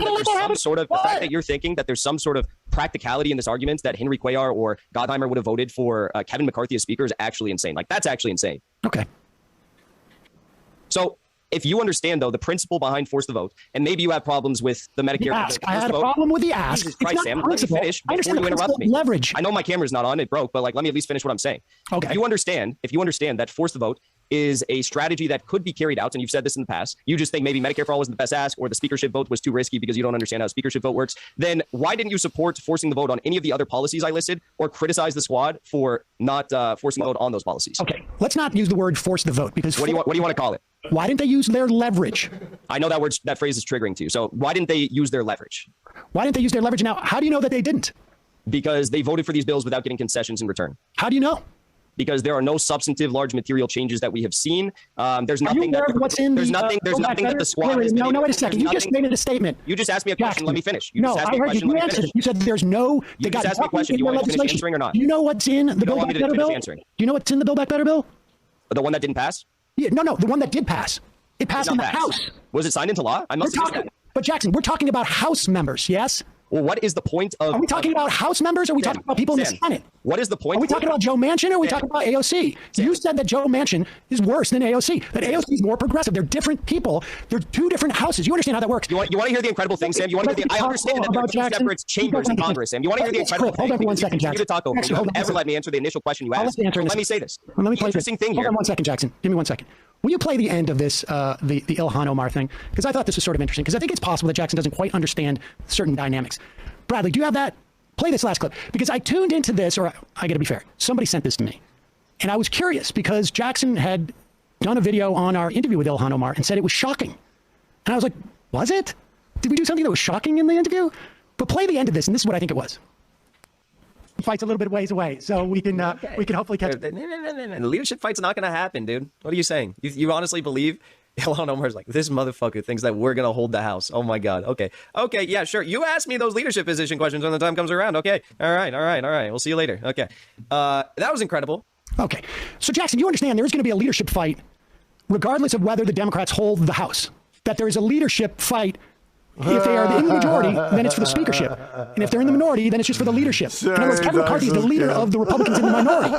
that there's some sort of practicality in this argument that Henry Cuellar or Gottheimer would have voted for Kevin McCarthy as Speaker is actually insane. Like, that's actually insane. Okay. So if you understand, though, the principle behind force the vote, and maybe you have problems with the Medicare. I had a problem with the ask. Jesus Christ, Sam, let me finish before you interrupt me. Leverage. I know my camera's not on, it broke, but let me at least finish what I'm saying. Okay. If you understand that force the vote is a strategy that could be carried out, and you've said this in the past, you just think maybe Medicare for All wasn't the best ask, or the speakership vote was too risky because you don't understand how a speakership vote works, then why didn't you support forcing the vote on any of the other policies I listed, or criticize the squad for not forcing the vote on those policies? Okay, let's not use the word force the vote, because what do you want to call it? Why didn't they use their leverage? I know that phrase is triggering to you. So why didn't they use their leverage? Why didn't they use their leverage? Now, how do you know that they didn't? Because they voted for these bills without getting concessions in return. How do you know? Because there are no substantive large material changes that we have seen. There's nothing that the squad is. No, wait a second. You just made a statement. You just asked me a question. Let me finish. No, I heard you answered it. You said there's no. You just asked me a question. Do you want me to finish answering or not? Do you know what's in the Build Back Better bill? Do you know what's in the Build Back Better bill? The one that didn't pass? Yeah, no, the one that did pass. It passed in the House. Was it signed into law? I must have missed that. But Jackson, we're talking about House members, yes? Well, what is the point of? Are we talking about House members, or are we talking about people in the Senate? What is the point? Are we talking about Joe Manchin, or are we talking about AOC? You said that Joe Manchin is worse than AOC. That AOC is more progressive. They're different people. They're two different houses. You understand how that works? You want to hear the incredible thing, Sam? You want to hear the? I understand that there are two separate chambers in Congress, Sam. You want to hear the incredible thing? Hold on for 1 second, You Jackson. need to talk over. You don't ever let me answer the initial question you asked. Let me say this. Let me play interesting thing here. Hold on 1 second, Jackson. Give me 1 second. Will you play the end of this, the Ilhan Omar thing? Because I thought this was sort of interesting. Because I think it's possible that Jackson doesn't quite understand certain dynamics. Bradley, do you have that? Play this last clip. Because I tuned into this, or I got to be fair, somebody sent this to me. And I was curious because Jackson had done a video on our interview with Ilhan Omar and said it was shocking. And I was like, was it? Did we do something that was shocking in the interview? But play the end of this, and this is what I think it was. Fight's a little bit ways away, so we can hopefully catch. No. The leadership fight's not going to happen, dude. What are you saying? You honestly believe Ilhan Omar's like, this motherfucker thinks that we're going to hold the House? Oh my God. Okay, yeah, sure. You ask me those leadership position questions when the time comes around. Okay, all right. We'll see you later. Okay, that was incredible. Okay, so Jackson, you understand there is going to be a leadership fight, regardless of whether the Democrats hold the House. That there is a leadership fight. If they are in the majority, then it's for the speakership. And if they're in the minority, then it's just for the leadership. In other words, Kevin McCarthy is the leader of the Republicans in the minority.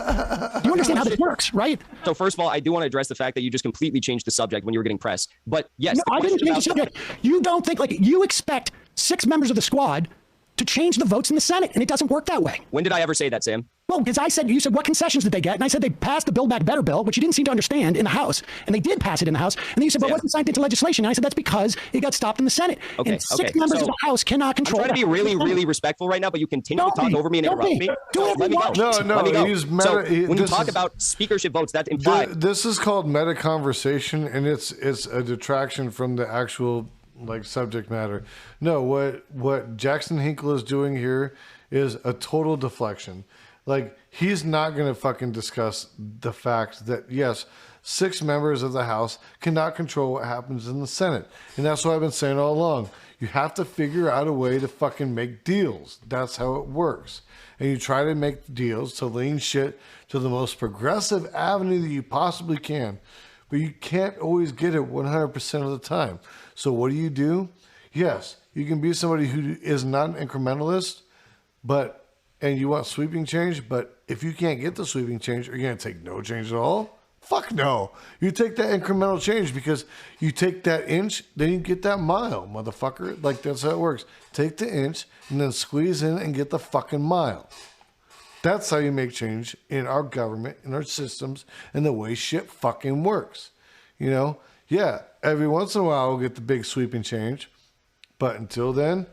You understand how this works, right? So first of all, I do want to address the fact that you just completely changed the subject when you were getting pressed. But yes, no, I didn't change the subject. You don't think, like, you expect 6 members of the squad to change the votes in the Senate, and it doesn't work that way. When did I ever say that, Sam? Well, because you said, what concessions did they get? And I said they passed the Build Back Better bill, which you didn't seem to understand in the House. And they did pass it in the House. And then you said, but wasn't signed into legislation? And I said, that's because it got stopped in the Senate. Okay, and 6 members of the House cannot control it. I'm trying to be really, really respectful right now, but you continue to talk over me and interrupt me. Let me go. Let me go. When you talk about speakership votes, that's implied. This is called meta conversation, and it's a detraction from the actual subject matter. No, what Jackson Hinkle is doing here is a total deflection. Like, he's not going to fucking discuss the fact that, yes, 6 members of the House cannot control what happens in the Senate. And that's what I've been saying all along. You have to figure out a way to fucking make deals. That's how it works. And you try to make deals to lean shit to the most progressive avenue that you possibly can. But you can't always get it 100% of the time. So what do? Yes, you can be somebody who is not an incrementalist, and you want sweeping change, but if you can't get the sweeping change, are you going to take no change at all? Fuck no. You take that incremental change, because you take that inch, then you get that mile, motherfucker. Like, that's how it works. Take the inch and then squeeze in and get the fucking mile. That's how you make change in our government, in our systems, and the way shit fucking works. You know? Yeah, every once in a while we'll get the big sweeping change. But until then,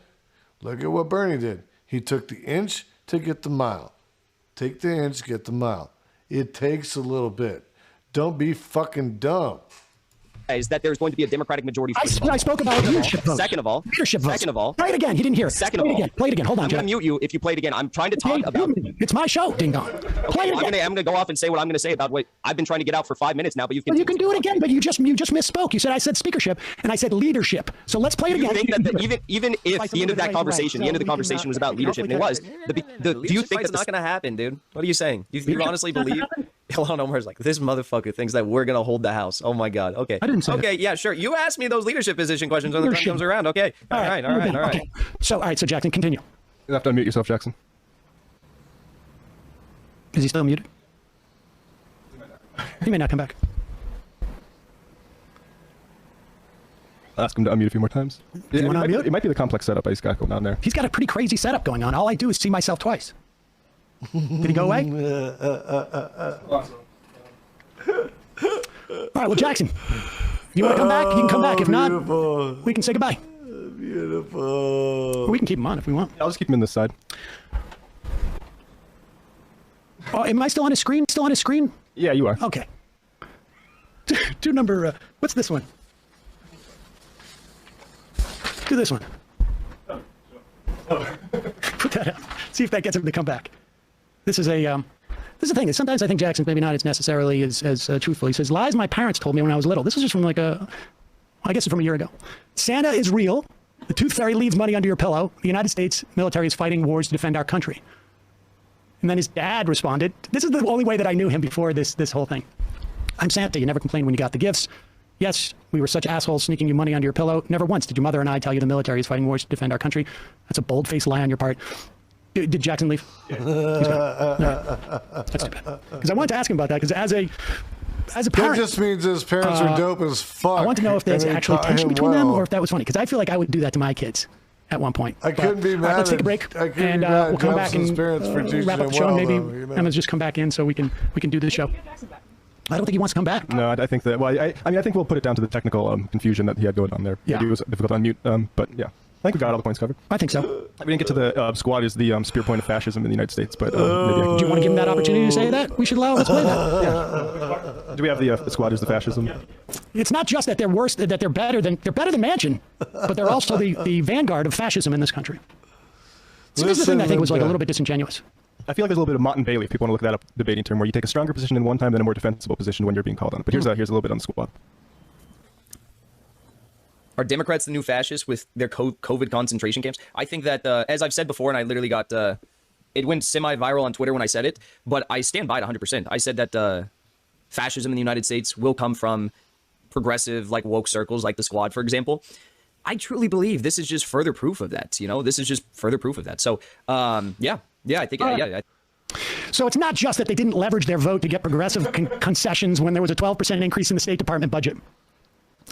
look at what Bernie did. He took the inch to get the mile. Take the inch, get the mile. It takes a little bit. Don't be fucking dumb. Is that there's going to be a Democratic majority. I spoke about leadership votes. Second of all, play it again. He didn't hear it. Second of all, play it again. Hold on, I'm going to mute you if you play it again. I'm trying to talk about. It's my show, ding dong. Play it again. I'm going to go off and say what I'm going to say about what I've been trying to get out for 5 minutes now. But you can do it again. But you just misspoke. You said I said speakership and I said leadership. So let's play it again. Do you think that even if the end of that conversation, was about leadership, and it was, do you think that's not going to happen, dude? What are you saying? You honestly believe Ilhan Omar's like, this motherfucker thinks that we're going to hold the House? Oh my God. Okay. I didn't say that. Yeah, sure. You asked me those leadership position questions when the time comes around. Okay. All right. Okay. So Jackson, continue. You have to unmute yourself, Jackson. Is he still muted? He may not come back. I'll ask him to unmute a few more times. It might be the complex setup he's got going on there. He's got a pretty crazy setup going on. All I do is see myself twice. Did he go away? All right, well, Jackson, if you want to come back, you can come back. If not, we can say goodbye. Beautiful. Or we can keep him on if we want. I'll just keep him in this side. Oh, am I still on his screen? Still on his screen? Yeah, you are. Okay. Do number, what's this one? Do this one. Put that out. See if that gets him to come back. This is a thing. Sometimes I think Jackson's maybe not as necessarily as truthful. He says, lies my parents told me when I was little. This is just from I guess it's from a year ago. Santa is real. The tooth fairy leaves money under your pillow. The United States military is fighting wars to defend our country. And then his dad responded, this is the only way that I knew him before this whole thing. I'm Santa. You never complained when you got the gifts. Yes, we were such assholes sneaking you money under your pillow. Never once did your mother and I tell you the military is fighting wars to defend our country. That's a bold-faced lie on your part. Did Jackson leave? Yeah. That's too bad. Because I wanted to ask him about that, because as a parent... That just means his parents are dope as fuck. I want to know if there's actually tension between them, or if that was funny, because I feel like I would do that to my kids at one point. I couldn't be mad. Let's take a break, and we'll come back and wrap up the show. Maybe Emma's just come back in so we can do this show. I don't think he wants to come back. No, I think that. Well, I mean, I think we'll put it down to the technical confusion that he had going on there. Yeah. Maybe it was difficult to unmute. But yeah, I think we got all the points covered. I think so. We didn't get to the squad is the spear point of fascism in the United States, but maybe Do you want to give him that opportunity to say that? We should allow him to play that. Yeah. Do we have the squad is the fascism? It's not just that they're worse, that they're better than Manchin, but they're also the vanguard of fascism in this country. So this is the thing I think was like a little bit disingenuous. I feel like there's a little bit of Mott and Bailey, if people want to look that up, debating term, where you take a stronger position in one time, then a more defensible position when you're being called on it. But here's a little bit on the squad. Are Democrats the new fascists with their COVID concentration camps? I think that, as I've said before, and I literally got, it went semi-viral on Twitter when I said it, but I stand by it 100%. I said that fascism in the United States will come from progressive, like, woke circles, like the squad, for example. I truly believe this is just further proof of that, you know? This is just further proof of that. So, yeah, I think, yeah. So it's not just that they didn't leverage their vote to get progressive concessions when there was a 12% increase in the State Department budget.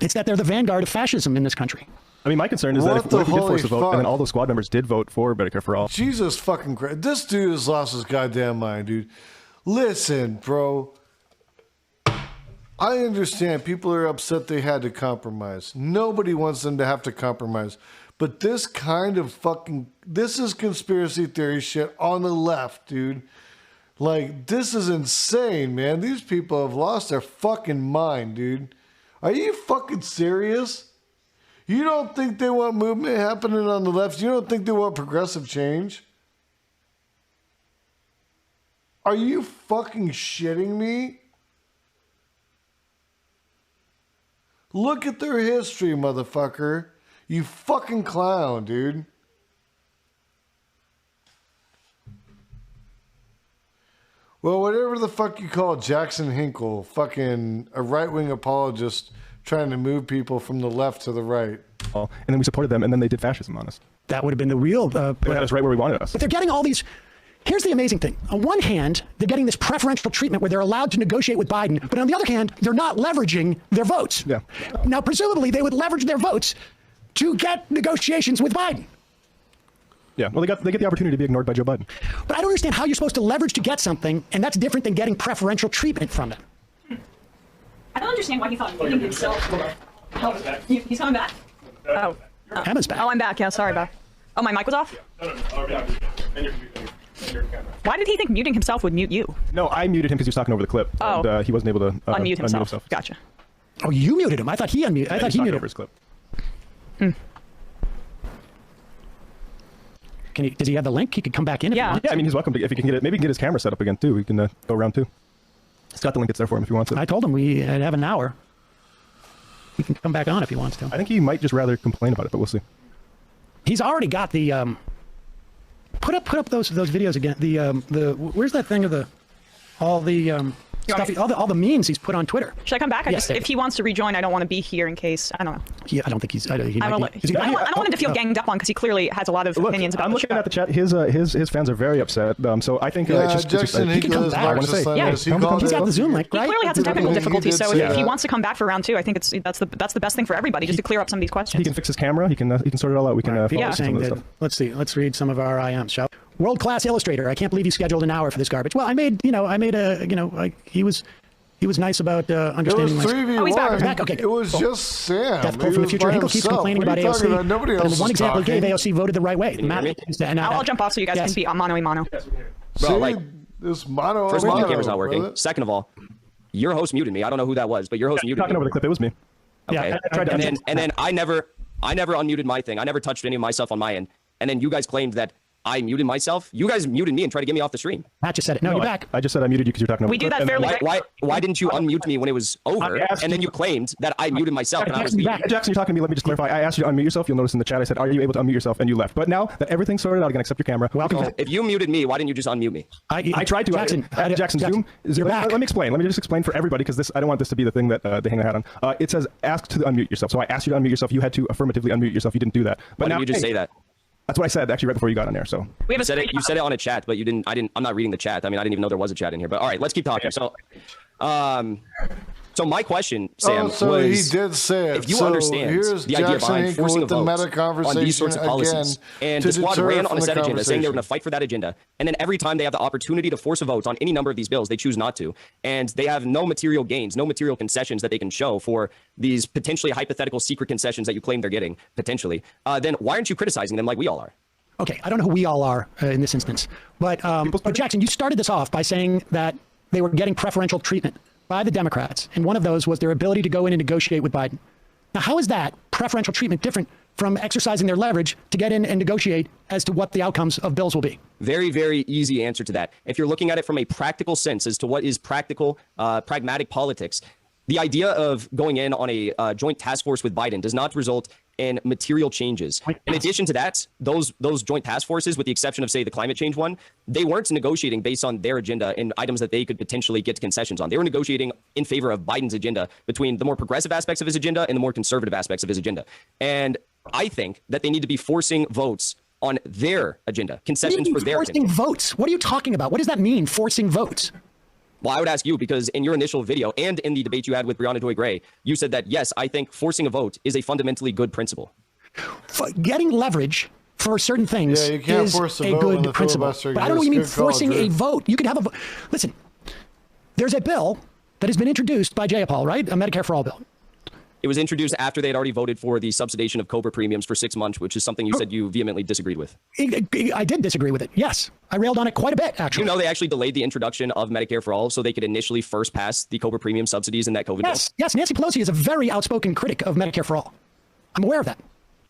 It's that they're the vanguard of fascism in this country. I mean, my concern is that if we did force a vote, and then all those squad members did vote for Medicare for All. Jesus fucking Christ. This dude has lost his goddamn mind, dude. Listen, bro. I understand people are upset they had to compromise. Nobody wants them to have to compromise. But this kind of this is conspiracy theory shit on the left, dude. Like, this is insane, man. These people have lost their fucking mind, dude. Are you fucking serious? You don't think they want movement happening on the left? You don't think they want progressive change? Are you fucking shitting me? Look at their history, motherfucker. You fucking clown, dude. Well, whatever the fuck you call Jackson Hinkle, fucking a right-wing apologist trying to move people from the left to the right. And then we supported them, and then they did fascism on us. That would have been the real... They had us right where we wanted us. But they're getting all these... Here's the amazing thing. On one hand, they're getting this preferential treatment where they're allowed to negotiate with Biden, but on the other hand, they're not leveraging their votes. Yeah. Now, presumably, they would leverage their votes to get negotiations with Biden. Yeah, well, they get the opportunity to be ignored by Joe Biden. But I don't understand how you're supposed to leverage to get something, and that's different than getting preferential treatment from them. I don't understand why he thought muting himself would help. He's coming back. Oh. Emma's back. Oh, I'm back. Yeah, sorry, back. Oh, my mic was off? Why did he think muting himself would mute you? No, I muted him because he was talking over the clip. Oh. And he wasn't able to unmute himself. Gotcha. Oh, you muted him. I thought he unmuted. I thought he muted over his clip. Does he have the link? He could come back in. Yeah. Yeah, I mean, he's welcome to, if he can get it. Maybe he can get his camera set up again too. We can go around too. He's got the link. It's there for him if he wants it. I told him we have an hour. He can come back on if he wants to. I think he might just rather complain about it, but we'll see. He's already got the put up those videos again. The where's that thing of all the stuff, all the memes he's put on Twitter. Should I come back? Yes, if he wants to rejoin, I don't want to be here in case, I don't know. Yeah, I don't think he's. I don't want him to feel ganged up on because he clearly has a lot of opinions about I'm looking at the chat. His fans are very upset. So I think Jackson he can come back. I want to say, Yeah. He's got the Zoom link, He right? clearly had some technical difficulties, so if he that. wants to come back for round two, I think that's the best thing for everybody, just to clear up some of these questions. he can fix his camera. He can sort it all out. We can People follow some saying of this that, stuff. let's see. Let's read some of our IMs, shall we? World-class illustrator. I can't believe he scheduled an hour for this garbage. Well, I made he was nice about understanding It was my... 3v1. Oh, he's back. Okay, It was just Sam. Death quote from the future. Hinkle keeps complaining about AOC. Nobody but else in one is example he talking. gave, AOC voted the right way. I'll jump off so you guys can be on mano a mano. Bro, See, like, this mono. first of all, mono, my camera's not working. brother. Second of all, your host muted me. I don't know who that was, but your host muted Talking me. over the clip. It was me. Okay. Yeah, I tried to and then I never unmuted my thing. I never touched any of my stuff on my end. And then you guys claimed that I muted myself. You guys muted me and tried to get me off the stream. Matt just said it. No, you're back. I just said I muted you because you're talking over. We do that fairly. Why didn't you unmute me when it was over? And then you claimed that I muted myself and I was leaving. Jackson, you're talking to me. Let me just clarify. I asked you to unmute yourself. You'll notice in the chat I said, "Are you able to unmute yourself?" And you left. But now that everything's sorted out, again, accept your camera. Welcome. So if you muted me, why didn't you just unmute me? I tried to. Jackson, Zoom. Let me explain. Let me just explain for everybody because I don't want this to be the thing that they hang their hat on. It says ask to unmute yourself. So I asked you to unmute yourself. You had to affirmatively unmute yourself. You didn't do that. But Why now did you just say that? That's what I said actually right before you got on there. So We have You said it. You said it on a chat, but you didn't. I'm not reading the chat. I mean, I didn't even know there was a chat in here. But all right, let's keep talking. So my question, Sam, was he did say it. If you understand the idea behind forcing a vote on these sorts of policies, and the squad ran on a set agenda saying they were going to fight for that agenda, and then every time they have the opportunity to force a vote on any number of these bills, they choose not to, and they have no material gains, no material concessions that they can show for these potentially hypothetical secret concessions that you claim they're getting, potentially, then why aren't you criticizing them like we all are? Okay, I don't know who we all are in this instance, but Jackson, you started this off by saying that they were getting preferential treatment by the Democrats, and one of those was their ability to go in and negotiate with Biden. Now, how is that preferential treatment different from exercising their leverage to get in and negotiate as to what the outcomes of bills will be? Very, very easy answer to that. If you're looking at it from a practical sense as to what is practical, pragmatic politics, the idea of going in on a joint task force with Biden does not result in material changes. In addition to that, those joint task forces, with the exception of, say, the climate change one, they weren't negotiating based on their agenda and items that they could potentially get concessions on. They were negotiating in favor of Biden's agenda between the more progressive aspects of his agenda and the more conservative aspects of his agenda. And I think that they need to be forcing votes on their agenda, concessions for their forcing agenda. votes. What are you talking about? What does that mean, forcing votes? Well, I would ask you, because in your initial video and in the debate you had with Brianna Joy Gray, you said that, yes, I think forcing a vote is a fundamentally good principle. Getting leverage for certain things you can't is force a vote when good the principle. filibuster But I don't know what you mean gets good forcing call, a vote. You could have a vote. Listen, there's a bill that has been introduced by Jayapal, right? A Medicare for All bill. It was introduced after they had already voted for the subsidization of COBRA premiums for 6 months, which is something you said you vehemently disagreed with. I did disagree with it. Yes. I railed on it quite a bit, actually. You know, they actually delayed the introduction of Medicare for All so they could initially first pass the COBRA premium subsidies in that COVID bill. Yes. Nancy Pelosi is a very outspoken critic of Medicare for All. I'm aware of that.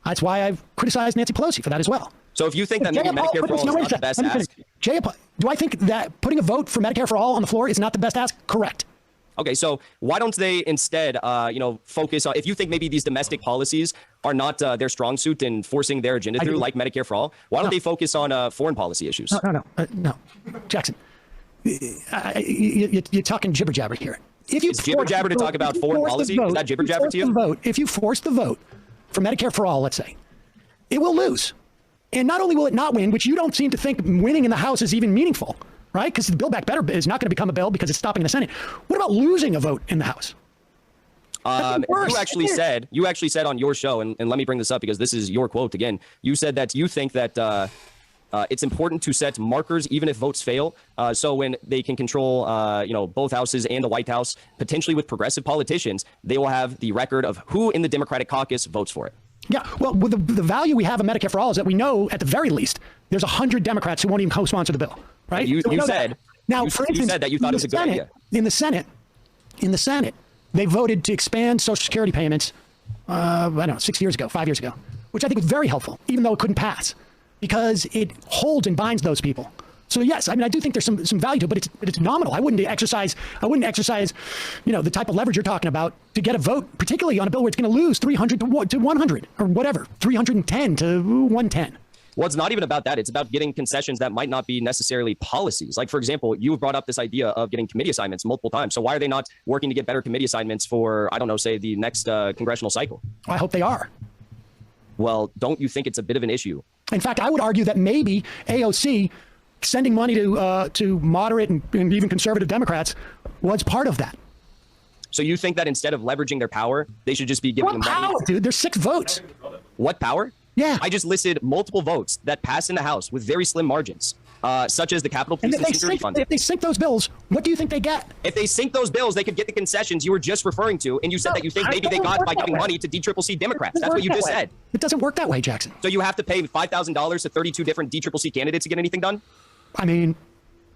That's why I've criticized Nancy Pelosi for that as well. So if you think that maybe Medicare for All is not the best ask. Do I think that putting a vote for Medicare for All on the floor is not the best ask? Correct. Okay, so why don't they instead, focus on, if you think maybe these domestic policies are not their strong suit in forcing their agenda through, like Medicare for All, why don't they focus on foreign policy issues? No. Jackson, you're talking jibber jabber here. If you is jibber jabber to talk about foreign policy? Is that jibber jabber to you? If you force the vote for Medicare for All, let's say, it will lose. And not only will it not win, which you don't seem to think winning in the House is even meaningful, right? Because the Build Back Better is not going to become a bill because it's stopping the Senate. What about losing a vote in the House? You actually said on your show, and let me bring this up because this is your quote again. You said that you think that it's important to set markers even if votes fail. So when they can control, both houses and the White House, potentially with progressive politicians, they will have the record of who in the Democratic caucus votes for it. Yeah, well, the value we have of Medicare for All is that we know, at the very least, there's 100 Democrats who won't even co-sponsor the bill, right? You said that you thought it was a good idea. In the Senate, they voted to expand Social Security payments, 5 years ago, which I think was very helpful, even though it couldn't pass, because it holds and binds those people. So yes, I mean, I do think there's some value to it, but it's nominal. I wouldn't exercise, the type of leverage you're talking about to get a vote, particularly on a bill where it's going to lose 300 to 100 or whatever, 310 to 110. Well, it's not even about that. It's about getting concessions that might not be necessarily policies. Like, for example, you brought up this idea of getting committee assignments multiple times. So why are they not working to get better committee assignments for, say, the next congressional cycle? I hope they are. Well, don't you think it's a bit of an issue? In fact, I would argue that maybe AOC sending money to moderate and even conservative Democrats was part of that. So you think that instead of leveraging their power, they should just be giving them money? What power, dude? There's 6 votes. What power? Yeah. I just listed multiple votes that passed in the House with very slim margins, such as the Capitol Police and Security Fund. If they sink those bills, what do you think they get? If they sink those bills, they could get the concessions you were just referring to, and you said that you think maybe they got by giving money to DCCC Democrats. That's what you just said. It doesn't work that way, Jackson. So you have to pay $5,000 to 32 different DCCC candidates to get anything done? I mean,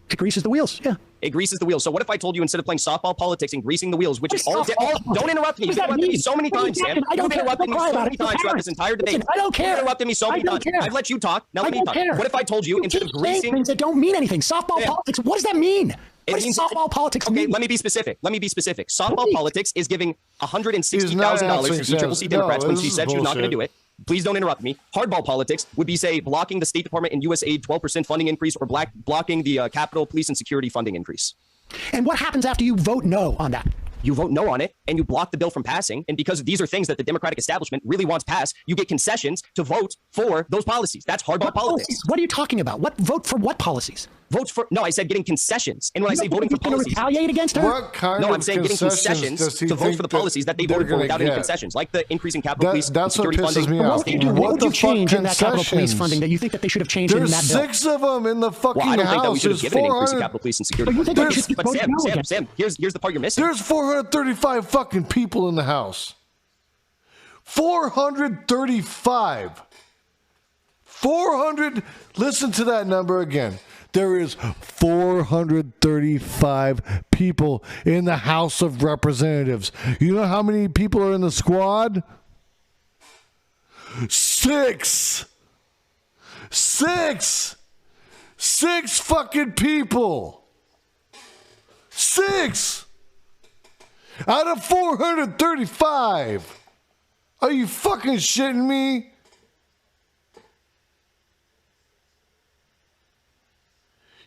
it greases the wheels, yeah. It greases the wheels. So what if I told you instead of playing softball politics and greasing the wheels, which is all don't interrupt me. You've interrupted me so many times, Sam. You've interrupted me so many times throughout this entire debate. I don't care. You've interrupted me so many times. I've let you talk. Now let me talk. What if I told you instead of greasing things that don't mean anything? Softball politics. What does that mean? What does softball politics mean? Okay, let me be specific. Softball politics is giving $160,000 to the Triple C Democrats when she said she was not going to do it. Please don't interrupt me. Hardball politics would be, say, blocking the State Department and USAID 12% funding increase or blocking the Capitol Police and Security funding increase. And what happens after you vote no on that? You vote no on it, and you block the bill from passing. And because these are things that the Democratic establishment really wants passed, you get concessions to vote for those policies. That's hardball politics. What are you talking about? What vote for what policies? Votes for no, I said getting concessions. And when I say voting for policies, retaliate against her? What kind no, of I'm saying getting concessions to vote for the policies that they voted for without any concessions, like the increase in Capitol Police security funding. What would you change in that Capitol Police funding that you think that they should have changed in that bill? There's 6 of them in the fucking house. Well, I don't think that we should have given an increase in Capitol Police and security funding. But Sam, here's the part you're missing. There's 435 fucking people in the house. 435. 400. Listen to that number again. There is 435 people in the House of Representatives. You know how many people are in the squad? 6. 6 fucking people. 6 out of 435. Are you fucking shitting me?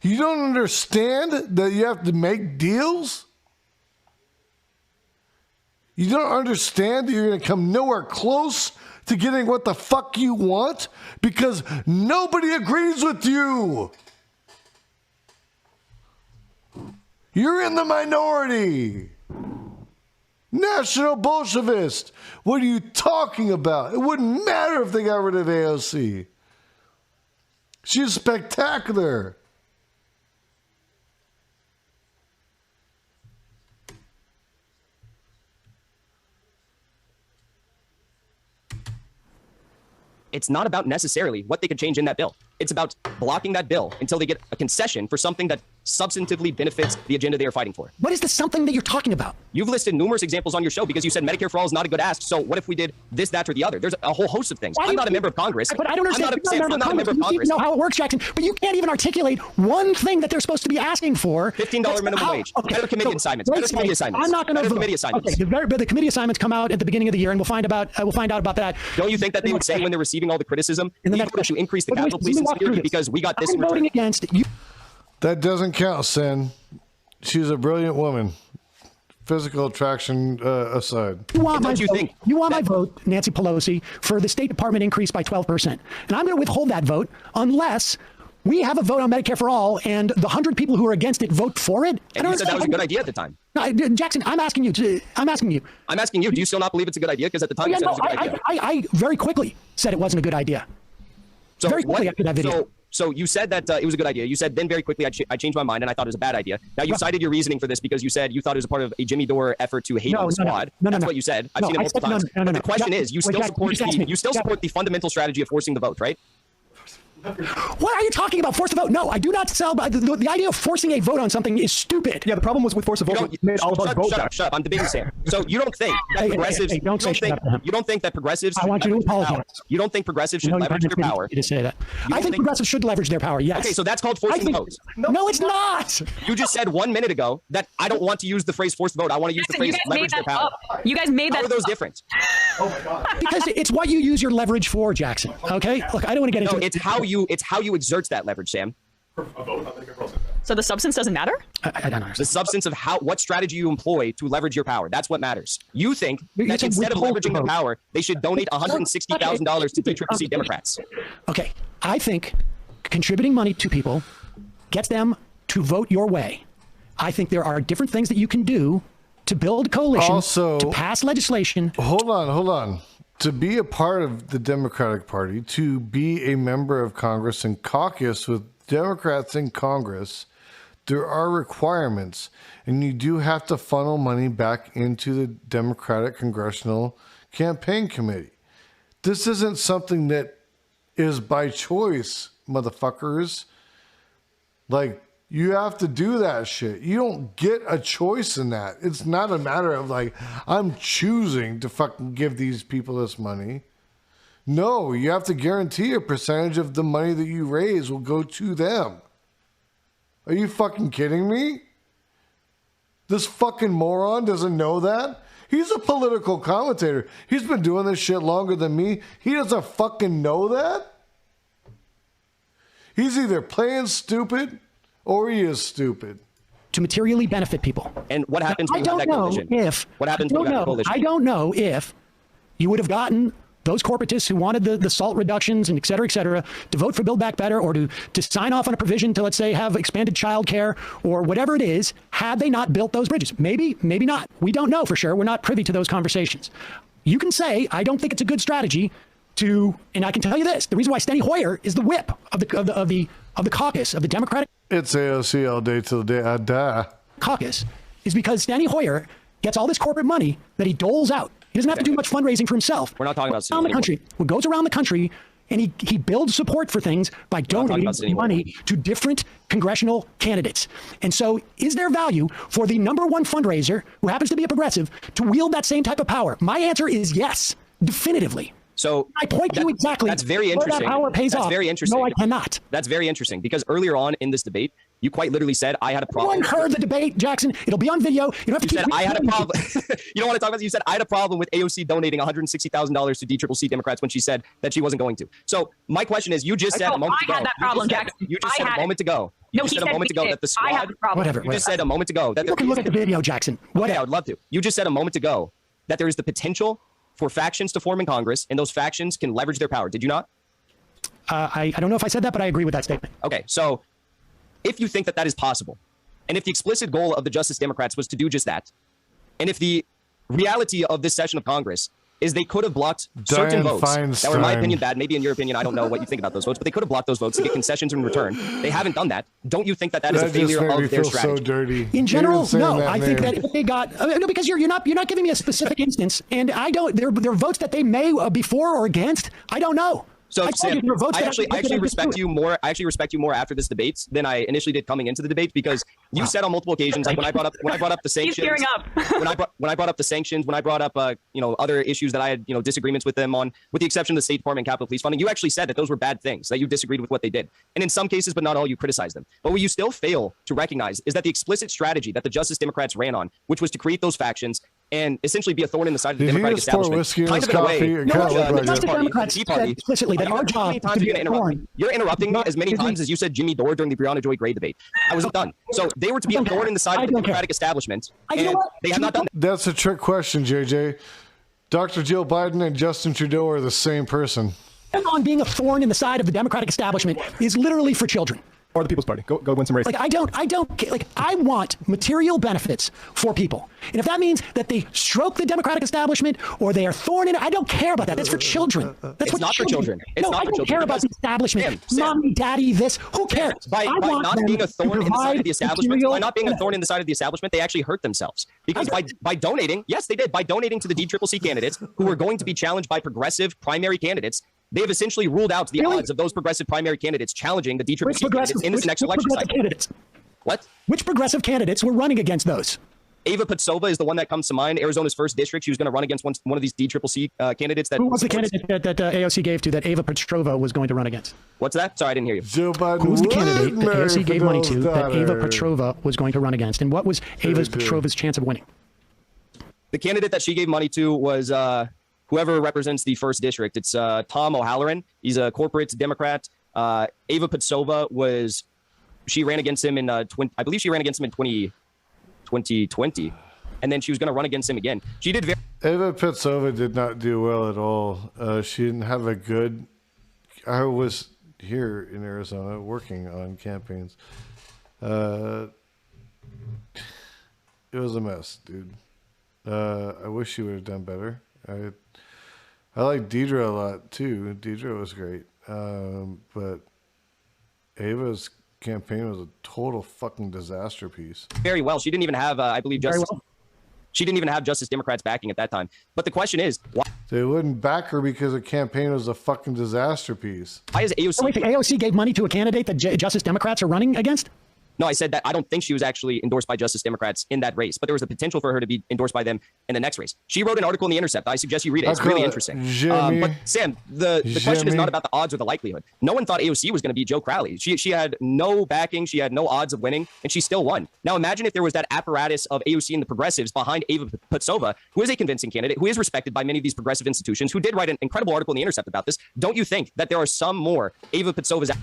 You don't understand that you have to make deals? You don't understand that you're going to come nowhere close to getting what the fuck you want because nobody agrees with you. You're in the minority. National Bolshevist. What are you talking about? It wouldn't matter if they got rid of AOC. She's spectacular. It's not about necessarily what they could change in that bill. It's about blocking that bill until they get a concession for something that substantively benefits the agenda they are fighting for. What is the something that you're talking about? You've listed numerous examples on your show because you said Medicare for all is not a good ask. So what if we did this, that, or the other? There's a whole host of things. I'm not a member of Congress. But I don't understand. I'm not a member of Congress. You know how it works, Jackson. But you can't even articulate one thing that they're supposed to be asking for. $15 minimum wage. Okay. Better committee assignments. Better committee assignments. I'm not going to vote. Committee assignments. Okay. The committee assignments come out at the beginning of the year, and we'll find out about that. Don't you think that they would say when they're receiving all the criticism, in the we next voted to increase the Capitol Police and security because we got this in I'm voting return? against you. That doesn't count, Sen. She's a brilliant woman. Physical attraction aside. You want my vote, Nancy Pelosi, for the State Department increase by 12%. And I'm going to withhold that vote unless we have a vote on Medicare for all and the 100 people who are against it vote for it. And you said that was a good idea at the time. No, Jackson, I'm asking you. Do you still not believe it's a good idea? Because at the time you said it was a good idea. I very quickly said it wasn't a good idea. So very quickly after that video. So you said that it was a good idea. You said then very quickly I changed my mind and I thought it was a bad idea. Now you cited your reasoning for this because you said you thought it was a part of a Jimmy Dore effort to hate on the squad. That's what you said. I've seen it multiple times. But the question is, you still support the fundamental strategy of forcing the vote, right? What are you talking about? Force a vote? No, I do not sell. The idea of forcing a vote on something is stupid. Yeah, the problem was with force a vote. You made all of us vote. Shut up. I'm debating Sam. So you don't think that progressives? You don't think that progressives? I want you to apologize. You don't think progressives should leverage their power? To say that. I think progressives should leverage their power. Yes. Okay, so that's called forcing the vote. No, it's not. You just said 1 minute ago that I don't want to use the phrase force the vote. I want to use the phrase leverage their power. You guys made that. How are those different? Oh my God. Because it's what you use your leverage for, Jackson. Okay. Look, I don't want to get into it. It's how you exert that leverage, Sam. So the substance doesn't matter? I don't know. The substance of what strategy you employ to leverage your power. That's what matters. You think that instead of leveraging their power, they should donate $160,000 to DCCC Democrats. Okay. I think contributing money to people gets them to vote your way. I think there are different things that you can do to build a coalition, also, to pass legislation. Hold on. To be a part of the Democratic Party, to be a member of Congress and caucus with Democrats in Congress, there are requirements, and you do have to funnel money back into the Democratic Congressional Campaign Committee. This isn't something that is by choice, motherfuckers. Like, You have to do that shit. You don't get a choice in that. It's not a matter of like, I'm choosing to fucking give these people this money. No, you have to guarantee a percentage of the money that you raise will go to them. Are you fucking kidding me? This fucking moron doesn't know that? He's a political commentator. He's been doing this shit longer than me. He doesn't fucking know that? He's either playing stupid or he is stupid. To materially benefit people. And what happens when I you have don't that know collision? if What happens when you have that collision? I don't know if you would have gotten those corporatists who wanted the SALT reductions and et cetera, to vote for Build Back Better or to sign off on a provision to, let's say, have expanded childcare or whatever it is, had they not built those bridges. Maybe, maybe not. We don't know for sure. We're not privy to those conversations. You can say, I don't think it's a good strategy to, and I can tell you this, the reason why Steny Hoyer is the whip of the caucus, of the Democratic It's AOC all day till the day I die. caucus, is because Steny Hoyer gets all this corporate money that he doles out. He doesn't have to do much fundraising for himself. We're not talking about around the country. He goes around the country and he builds support for things by donating money to different congressional candidates. And so is there value for the number one fundraiser, who happens to be a progressive, to wield that same type of power? My answer is yes, definitively. So I point to you exactly. That's very interesting. Where that power pays that's off. very interesting. No, I cannot. That's very interesting because earlier on in this debate, you quite literally said I had a problem. Everyone heard the debate, Jackson. It'll be on video. You don't have to You keep said I had a problem. You don't want to talk about this. You said I had a problem with AOC donating $160,000 to DCCC Democrats when she said that she wasn't going to. So my question is, you just said a moment ago. I had that problem, Jackson. You just said a moment ago. You just said a moment ago that the squad. I had the problem. Whatever. You just said a moment ago that You can look at the video, Jackson. Whatever. Yeah, I would love to. You just said a moment ago that there is the potential for factions to form in Congress, and those factions can leverage their power. Did you not? I don't know if I said that, but I agree with that statement. Okay, so if you think that that is possible, and if the explicit goal of the Justice Democrats was to do just that, and if the reality of this session of Congress is they could have blocked certain votes that were, in my opinion, bad. Maybe in your opinion, I don't know what you think about those votes, but they could have blocked those votes to get concessions in return. They haven't done that. Don't you think that that is a failure of their strategy? So dirty. In general, no. I think that if they got no, because you're not giving me a specific instance, and I don't. There are votes that they may be for or against. I don't know. So Sam, I actually respect you more. I actually respect you more after this debate than I initially did coming into the debate, because you said on multiple occasions, like when I brought up the sanctions, He's gearing up. when I brought up the sanctions, when I brought up other issues that I had disagreements with them on, with the exception of the State Department and Capitol Police funding, you actually said that those were bad things, that you disagreed with what they did, and in some cases, but not all, you criticized them. But what you still fail to recognize is that the explicit strategy that the Justice Democrats ran on, which was to create those factions and essentially be a thorn in the side of the Democratic establishment, kind of in a way. The Democrats said explicitly that our job to be a thorn. You're interrupting me as many times as you said Jimmy Dore during the Breonna Joy Gray debate. I was done. So they were to be a thorn in the side of the Democratic establishment, and they have not done that. That's a trick question, JJ. Dr. Jill Biden and Justin Trudeau are the same person. On being a thorn in the side of the Democratic establishment is literally for children. Or the People's Party. Go win some races. Like I want material benefits for people. And if that means that they stroke the Democratic establishment or they are thorn in it, I don't care about that. That's for children. That's It's not for children. It's not for children. I don't care about the establishment. Mommy, daddy, this. Who cares? By not being a thorn in the side of the establishment, they actually hurt themselves. Because by donating, yes, they did. By donating to the DCCC candidates who were going to be challenged by progressive primary candidates, they have essentially ruled out the odds of those progressive primary candidates challenging the DCCC candidates in this next election cycle. Candidates? What? Which progressive candidates were running against those? Ava Patsova is the one that comes to mind. Arizona's first district. She was going to run against one of these DCCC candidates. Who was the candidate that AOC gave to that Ava Petrova was going to run against? What's that? Sorry, I didn't hear you. Joe Biden. Who was the candidate that AOC gave money to that Ava Petrova was going to run against? And what was Petrova's chance of winning? The candidate that she gave money to was whoever represents the first district. It's Tom O'Halloran. He's a corporate Democrat. Ava Patsova she ran against him in I believe she ran against him in 2020, and then she was going to run against him again. She did Ava Patsova did not do well at all. She didn't have a good. I was here in Arizona working on campaigns. It was a mess, dude. I wish she would have done better. I like Deidre a lot too. Deidre was great, but Ava's campaign was a total fucking disaster piece. Very well. She didn't even have, I believe, she didn't even have Justice Democrats backing at that time. But the question is, why? They wouldn't back her because the campaign was a fucking disaster piece. Why is AOC? Wait, the AOC gave money to a candidate that Justice Democrats are running against? No, I said that I don't think she was actually endorsed by Justice Democrats in that race, but there was the potential for her to be endorsed by them in the next race. She wrote an article in The Intercept. I suggest you read it. It's really interesting. But Sam, the question is not about the odds or the likelihood. No one thought AOC was going to beat Joe Crowley. She had no backing. She had no odds of winning, and she still won. Now imagine if there was that apparatus of AOC and the progressives behind Ava Patsova, who is a convincing candidate, who is respected by many of these progressive institutions, who did write an incredible article in The Intercept about this. Don't you think that there are some more Ava Patsovas?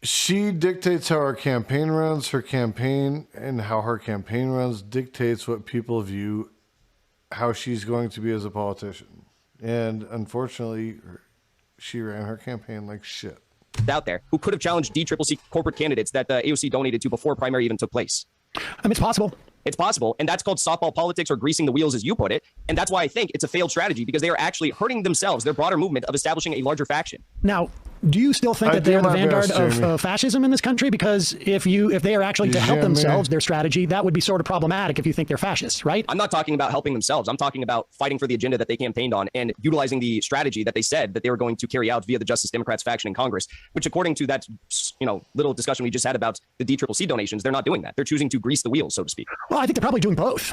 She dictates how her campaign runs. Her campaign and how her campaign runs dictates what people view how she's going to be as a politician. And unfortunately, she ran her campaign like shit. Out there who could have challenged DCCC corporate candidates that the AOC donated to before primary even took place. I mean, it's possible. It's possible. And that's called softball politics or greasing the wheels, as you put it. And that's why I think it's a failed strategy, because they are actually hurting themselves, their broader movement of establishing a larger faction. Now, do you still think that they're the vanguard of fascism in this country? Because if they are actually to help themselves, their strategy, that would be sort of problematic if you think they're fascists, right? I'm not talking about helping themselves. I'm talking about fighting for the agenda that they campaigned on and utilizing the strategy that they said that they were going to carry out via the Justice Democrats faction in Congress, which according to that, little discussion we just had about the DCCC donations, they're not doing that. They're choosing to grease the wheels, so to speak. Well, I think they're probably doing both.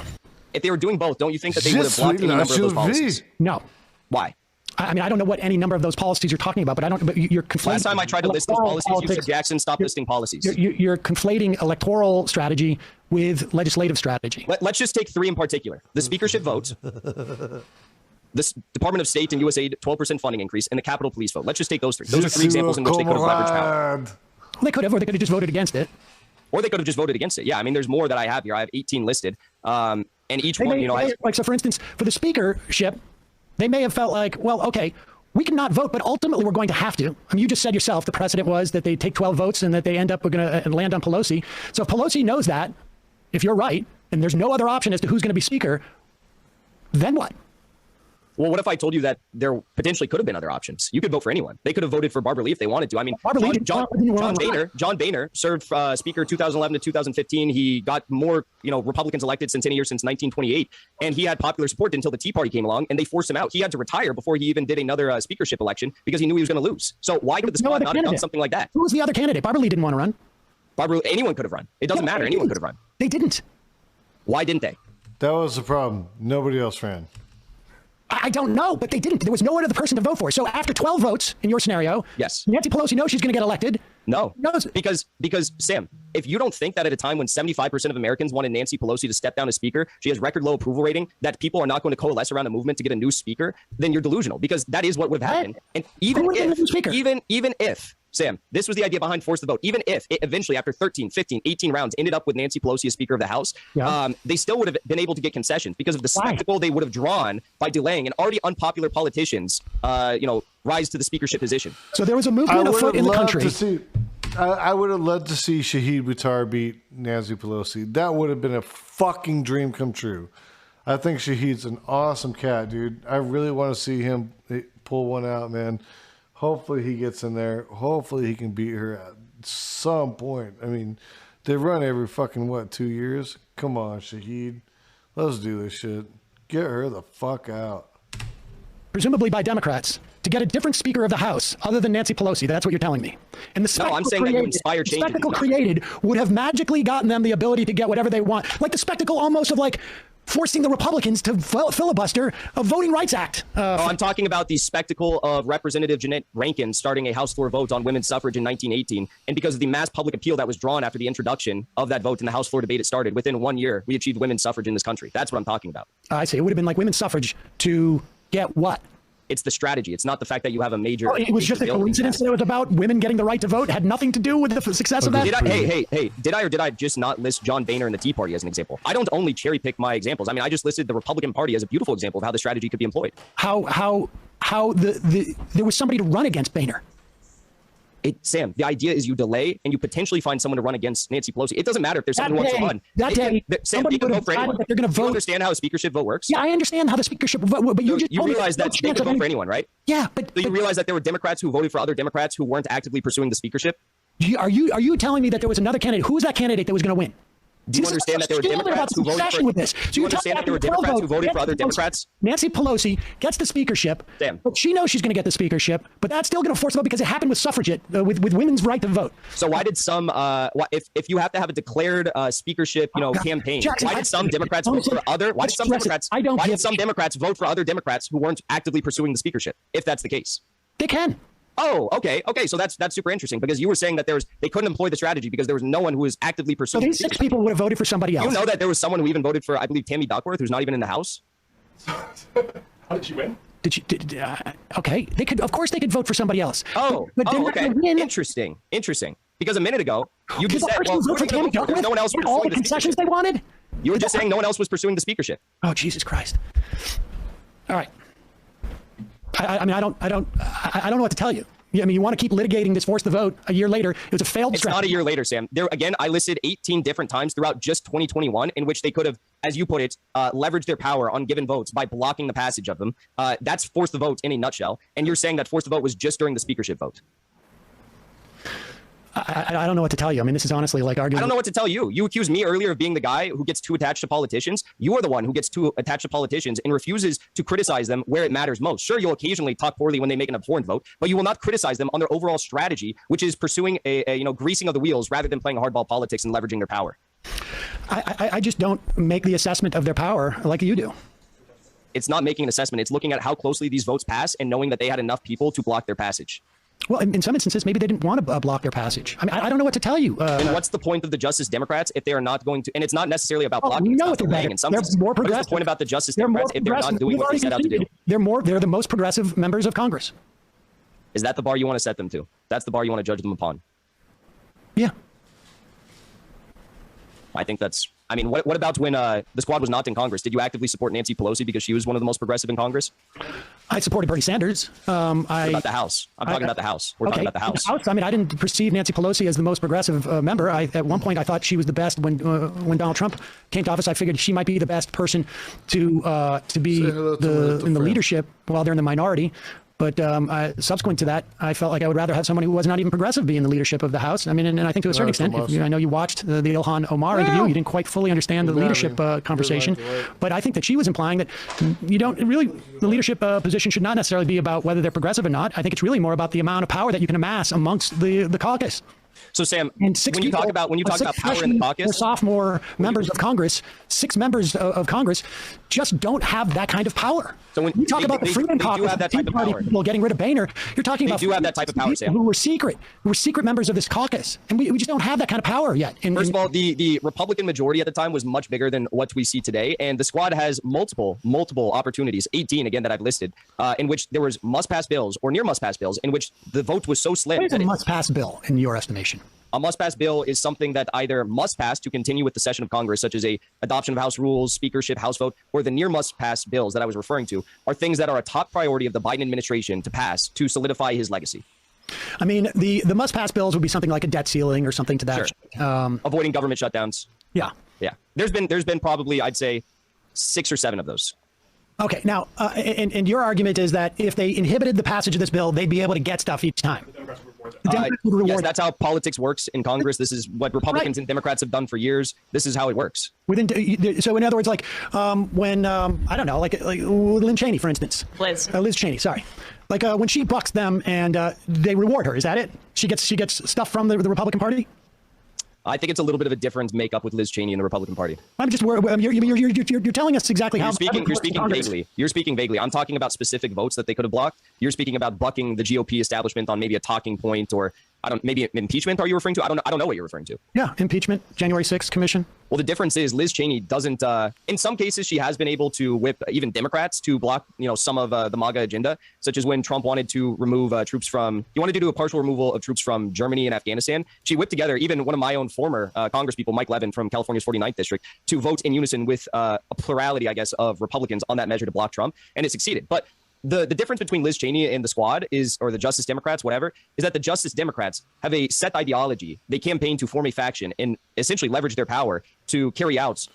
If they were doing both, don't you think that they would have blocked any number of those policies? No. Why? I mean, I don't know what any number of those policies you're talking about, but you're conflating. Last time I tried to list those policies, you said, Jackson, stop listing policies. You're conflating electoral strategy with legislative strategy. Let's just take three in particular. The speakership vote, the Department of State and USAID 12% funding increase, and the Capitol Police vote. Let's just take those three. Those are three examples in which they could have leveraged power. They could have, or they could have just voted against it. Or they could have just voted against it. Yeah, I mean, there's more that I have here. I have 18 listed. And each one, so for instance, for the speakership, they may have felt like, well, okay, we can not vote, but ultimately we're going to have to. I mean, you just said yourself, the precedent was that they take 12 votes and that they end up going to land on Pelosi. So if Pelosi knows that, if you're right, and there's no other option as to who's going to be speaker, then what? Well, what if I told you that there potentially could have been other options? You could vote for anyone. They could have voted for Barbara Lee if they wanted to. I mean, John Boehner served Speaker 2011 to 2015. He got more, Republicans elected since any year since 1928, and he had popular support until the Tea Party came along and they forced him out. He had to retire before he even did another speakership election because he knew he was going to lose. So why could the squad not have done something like that? Who was the other candidate? Barbara Lee didn't want to run. Anyone could have run. It doesn't matter. Anyone could have run. They didn't. Why didn't they? That was the problem. Nobody else ran. I don't know, but they didn't. There was no other person to vote for. So after 12 votes in your scenario, yes, Nancy Pelosi knows she's going to get elected. No, because Sam, if you don't think that at a time when 75% of Americans wanted Nancy Pelosi to step down as speaker, she has record low approval rating, that people are not going to coalesce around a movement to get a new speaker, then you're delusional, because that is what would have happened. And even if Sam, this was the idea behind Force the Vote. Even if it eventually, after 13, 15, 18 rounds, ended up with Nancy Pelosi as Speaker of the House, they still would have been able to get concessions because of the spectacle they would have drawn by delaying an already unpopular politician's, rise to the speakership position. So there was a movement afoot in the country. I would have loved to see Shahid Buttar beat Nancy Pelosi. That would have been a fucking dream come true. I think Shahid's an awesome cat, dude. I really want to see him pull one out, man. Hopefully he gets in there. Hopefully he can beat her at some point. I mean, they run every fucking, 2 years? Come on, Shahid. Let's do this shit. Get her the fuck out. Presumably by Democrats, to get a different Speaker of the House other than Nancy Pelosi. That's what you're telling me. And the spectacle, I'm saying that you inspire change. The spectacle created would have magically gotten them the ability to get whatever they want. Like the spectacle almost of forcing the Republicans to filibuster a Voting Rights Act. I'm talking about the spectacle of Representative Jeanette Rankin starting a House floor vote on women's suffrage in 1918. And because of the mass public appeal that was drawn after the introduction of that vote in the House floor debate, it started. Within 1 year, we achieved women's suffrage in this country. That's what I'm talking about. I see. It would have been like women's suffrage to get what? It's the strategy. It's not the fact that you have a major... it was just a coincidence that it was about women getting the right to vote. It had nothing to do with the success of that. Did I or did I just not list John Boehner and the Tea Party as an example? I don't only cherry pick my examples. I mean, I just listed the Republican Party as a beautiful example of how the strategy could be employed. How there was somebody to run against Boehner. Sam, the idea is you delay and you potentially find someone to run against Nancy Pelosi. It doesn't matter if there's someone who wants to run. Sam, you can vote for anyone. They're going to vote. You understand how a speakership vote works? Yeah, I understand how the speakership vote, but you realize that they could vote for anyone, right? Yeah, but you realize that there were Democrats who voted for other Democrats who weren't actively pursuing the speakership? Are you telling me that there was another candidate? Who was that candidate that was going to win? Do you understand that there were Democrats who voted for? With this. Do you understand that there were Democrats who voted for other Democrats? Nancy Pelosi gets the speakership. Damn. But she knows she's going to get the speakership, but that's still going to force a vote because it happened with suffragette, with women's right to vote. So why did some, if you have to have a declared speakership, campaign, Jackson, why did some Democrats vote for other? Why did some Democrats? Why did some Democrats vote for other Democrats who weren't actively pursuing the speakership? If that's the case, they can. Oh, okay. So that's super interesting because you were saying that they couldn't employ the strategy because there was no one who was actively pursuing. So these 6 people would have voted for somebody else. You know that there was someone who even voted for, I believe, Tammy Duckworth, who's not even in the House. How did she win? Okay, they could. Of course, they could vote for somebody else. Okay. Interesting. Because a minute ago you just said, well, no one else was all the pursuing concessions they wanted. You were just saying no one else was pursuing the speakership. Oh, Jesus Christ! All right. I mean, I don't know what to tell you. I mean, you want to keep litigating this force the vote a year later. It was a failed strategy. It's not a year later, Sam. There again, I listed 18 different times throughout just 2021 in which they could have, as you put it, leveraged their power on given votes by blocking the passage of them. That's force the vote in a nutshell. And you're saying that force the vote was just during the speakership vote. I don't know what to tell you. I mean, this is honestly like arguing. I don't know what to tell you. You accused me earlier of being the guy who gets too attached to politicians. You are the one who gets too attached to politicians and refuses to criticize them where it matters most. Sure, you'll occasionally talk poorly when they make an abhorrent vote, but you will not criticize them on their overall strategy, which is pursuing a greasing of the wheels rather than playing hardball politics and leveraging their power. I just don't make the assessment of their power like you do. It's not making an assessment. It's looking at how closely these votes pass and knowing that they had enough people to block their passage. Well, in some instances, maybe they didn't want to block their passage. I mean, I don't know what to tell you. And what's the point of the Justice Democrats if they are not going to? And it's not necessarily about blocking. You know what they're doing. In some they're cases. more What progressive. is the point about the Justice Democrats if they're not doing what they set out to do? They're the most progressive members of Congress. Is that the bar you want to set them to? That's the bar you want to judge them upon. Yeah. I think that's. I mean, what about when the squad was not in Congress? Did you actively support Nancy Pelosi because she was one of the most progressive in Congress? I supported Bernie Sanders. What about the House? I'm talking about the House. We're talking about the House. I mean, I didn't perceive Nancy Pelosi as the most progressive member. At one point, I thought she was the best. When Donald Trump came to office, I figured she might be the best person to be in the leadership while they're in the minority. But subsequent to that, I felt like I would rather have someone who was not even progressive be in the leadership of the House. I mean, and I think to a certain extent, I know you watched the Ilhan Omar interview. You didn't quite fully understand the leadership conversation. But I think that she was implying that you don't really, the leadership position should not necessarily be about whether they're progressive or not. I think it's really more about the amount of power that you can amass amongst the caucus. So Sam, when you talk about power in the caucus, sophomore members of Congress, 6 members of Congress just don't have that kind of power. So when you talk about the Freedom Caucus, have that type of power. People getting rid of Boehner, you're talking about have that type of power, Sam. who were secret members of this caucus, and we just don't have that kind of power yet. First of all, the Republican majority at the time was much bigger than what we see today, and the squad has multiple opportunities, 18 again that I've listed, in which there was must-pass bills or near must-pass bills in which the vote was so slim. What is a must-pass bill in your estimation? A must-pass bill is something that either must pass to continue with the session of Congress, such as a adoption of House rules, speakership, House vote, or the near must-pass bills that I was referring to are things that are a top priority of the Biden administration to pass to solidify his legacy. I mean, the must-pass bills would be something like a debt ceiling or something to that. Sure. Avoiding government shutdowns. Yeah. Yeah. There's been probably, I'd say, 6 or 7 of those. Okay. Now, and your argument is that if they inhibited the passage of this bill, they'd be able to get stuff each time. Yes, that's how politics works in Congress. This is what Republicans and Democrats have done for years. This is how it works. So in other words, like when I don't know, like Lynn Cheney, for instance, Liz Cheney. Sorry, like when she bucks them and they reward her. Is that it? She gets stuff from the Republican Party. I think it's a little bit of a different makeup with Liz Cheney in the Republican Party. I'm just worried. You're telling us exactly how. You're speaking vaguely. You're speaking vaguely. I'm talking about specific votes that they could have blocked. You're speaking about bucking the GOP establishment on maybe a talking point or maybe impeachment. Are you referring to? I don't know what you're referring to. Yeah, impeachment, January 6th commission. Well, the difference is Liz Cheney doesn't. In some cases, she has been able to whip even Democrats to block, some of the MAGA agenda, such as when Trump wanted to remove troops from. He wanted to do a partial removal of troops from Germany and Afghanistan. She whipped together even one of my own former congresspeople, Mike Levin from California's 49th district, to vote in unison with a plurality, I guess, of Republicans on that measure to block Trump, and it succeeded. But the difference between Liz Cheney and the squad or the Justice Democrats, whatever, is that the Justice Democrats have a set ideology. They campaign to form a faction and essentially leverage their power to carry out,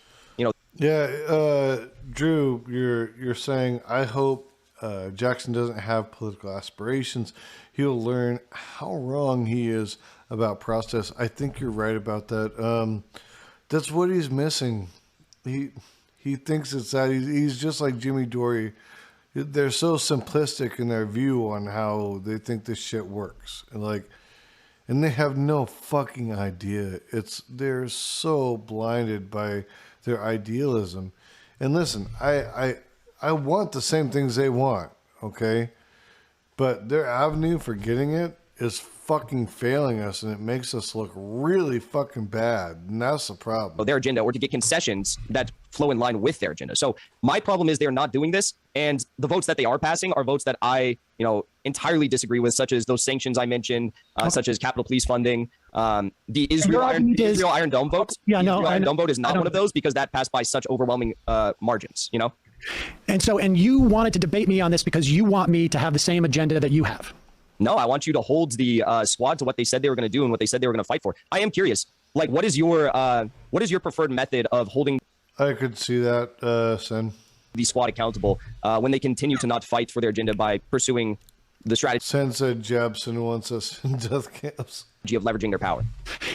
Yeah, Drew, you're saying, I hope Jackson doesn't have political aspirations. He'll learn how wrong he is about process. I think you're right about that. That's what he's missing. He thinks it's that. He's just like Jimmy Dore. They're so simplistic in their view on how they think this shit works, and they have no fucking idea. They're so blinded by their idealism. And listen, I want the same things they want, okay? But their avenue for getting it is fucking failing us, and it makes us look really fucking bad, and that's the problem. Their agenda, or to get concessions that flow in line with their agenda. So my problem is they're not doing this, and the votes that they are passing are votes that I, entirely disagree with, such as those sanctions I mentioned, such as Capitol Police funding, the Israel Iron Dome vote. Yeah, no, Iron Dome vote is not one of those because that passed by such overwhelming margins. And you wanted to debate me on this because you want me to have the same agenda that you have. No, I want you to hold the squad to what they said they were going to do and what they said they were going to fight for. I am curious, what is your preferred method of holding? I could see that, Sen. The squad accountable when they continue to not fight for their agenda by pursuing the strategy. Sen said Jabson wants us in death camps. Of leveraging their power.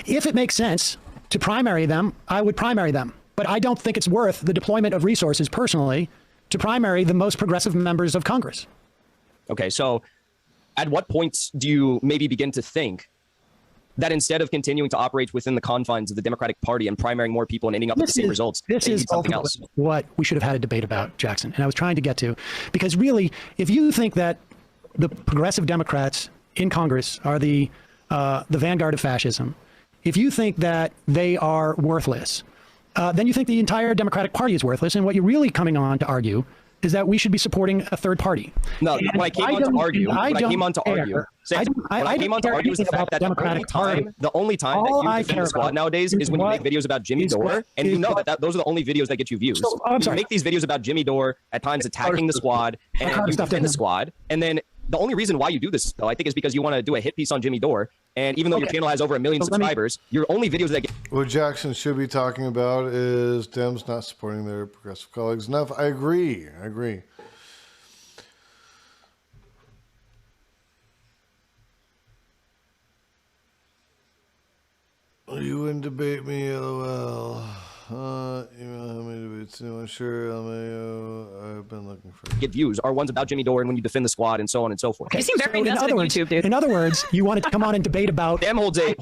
If it makes sense to primary them, I would primary them. But I don't think it's worth the deployment of resources personally to primary the most progressive members of Congress. Okay, so at what point do you maybe begin to think that instead of continuing to operate within the confines of the Democratic Party and primarying more people and ending up with the same results, this is something else? What we should have had a debate about, Jackson, and I was trying to get to, because really, if you think that the progressive Democrats in Congress are the vanguard of fascism, if you think that they are worthless, then you think the entire Democratic Party is worthless, and what you're really coming on to argue is that we should be supporting a third party. No, what I came on to argue is the fact that the only time that you defend the squad nowadays is when you make videos about Jimmy Dore, and you know that those are the only videos that get you views. So, you make these videos about Jimmy Dore, at times attacking the squad, and you defend the squad, and then the only reason why you do this, though, I think, is because you want to do a hit piece on Jimmy Dore. And even though your channel has over 1 million subscribers, your only videos that get... What Jackson should be talking about is Dems not supporting their progressive colleagues enough. I agree. You wouldn't debate me, lol. You know how many debates? I'm sure I've been looking for. Get views are ones about Jimmy Dore and when you defend the squad and so on and so forth. You seem very invested in YouTube, dude. In other words, you wanted to come on and debate about. Sam holds a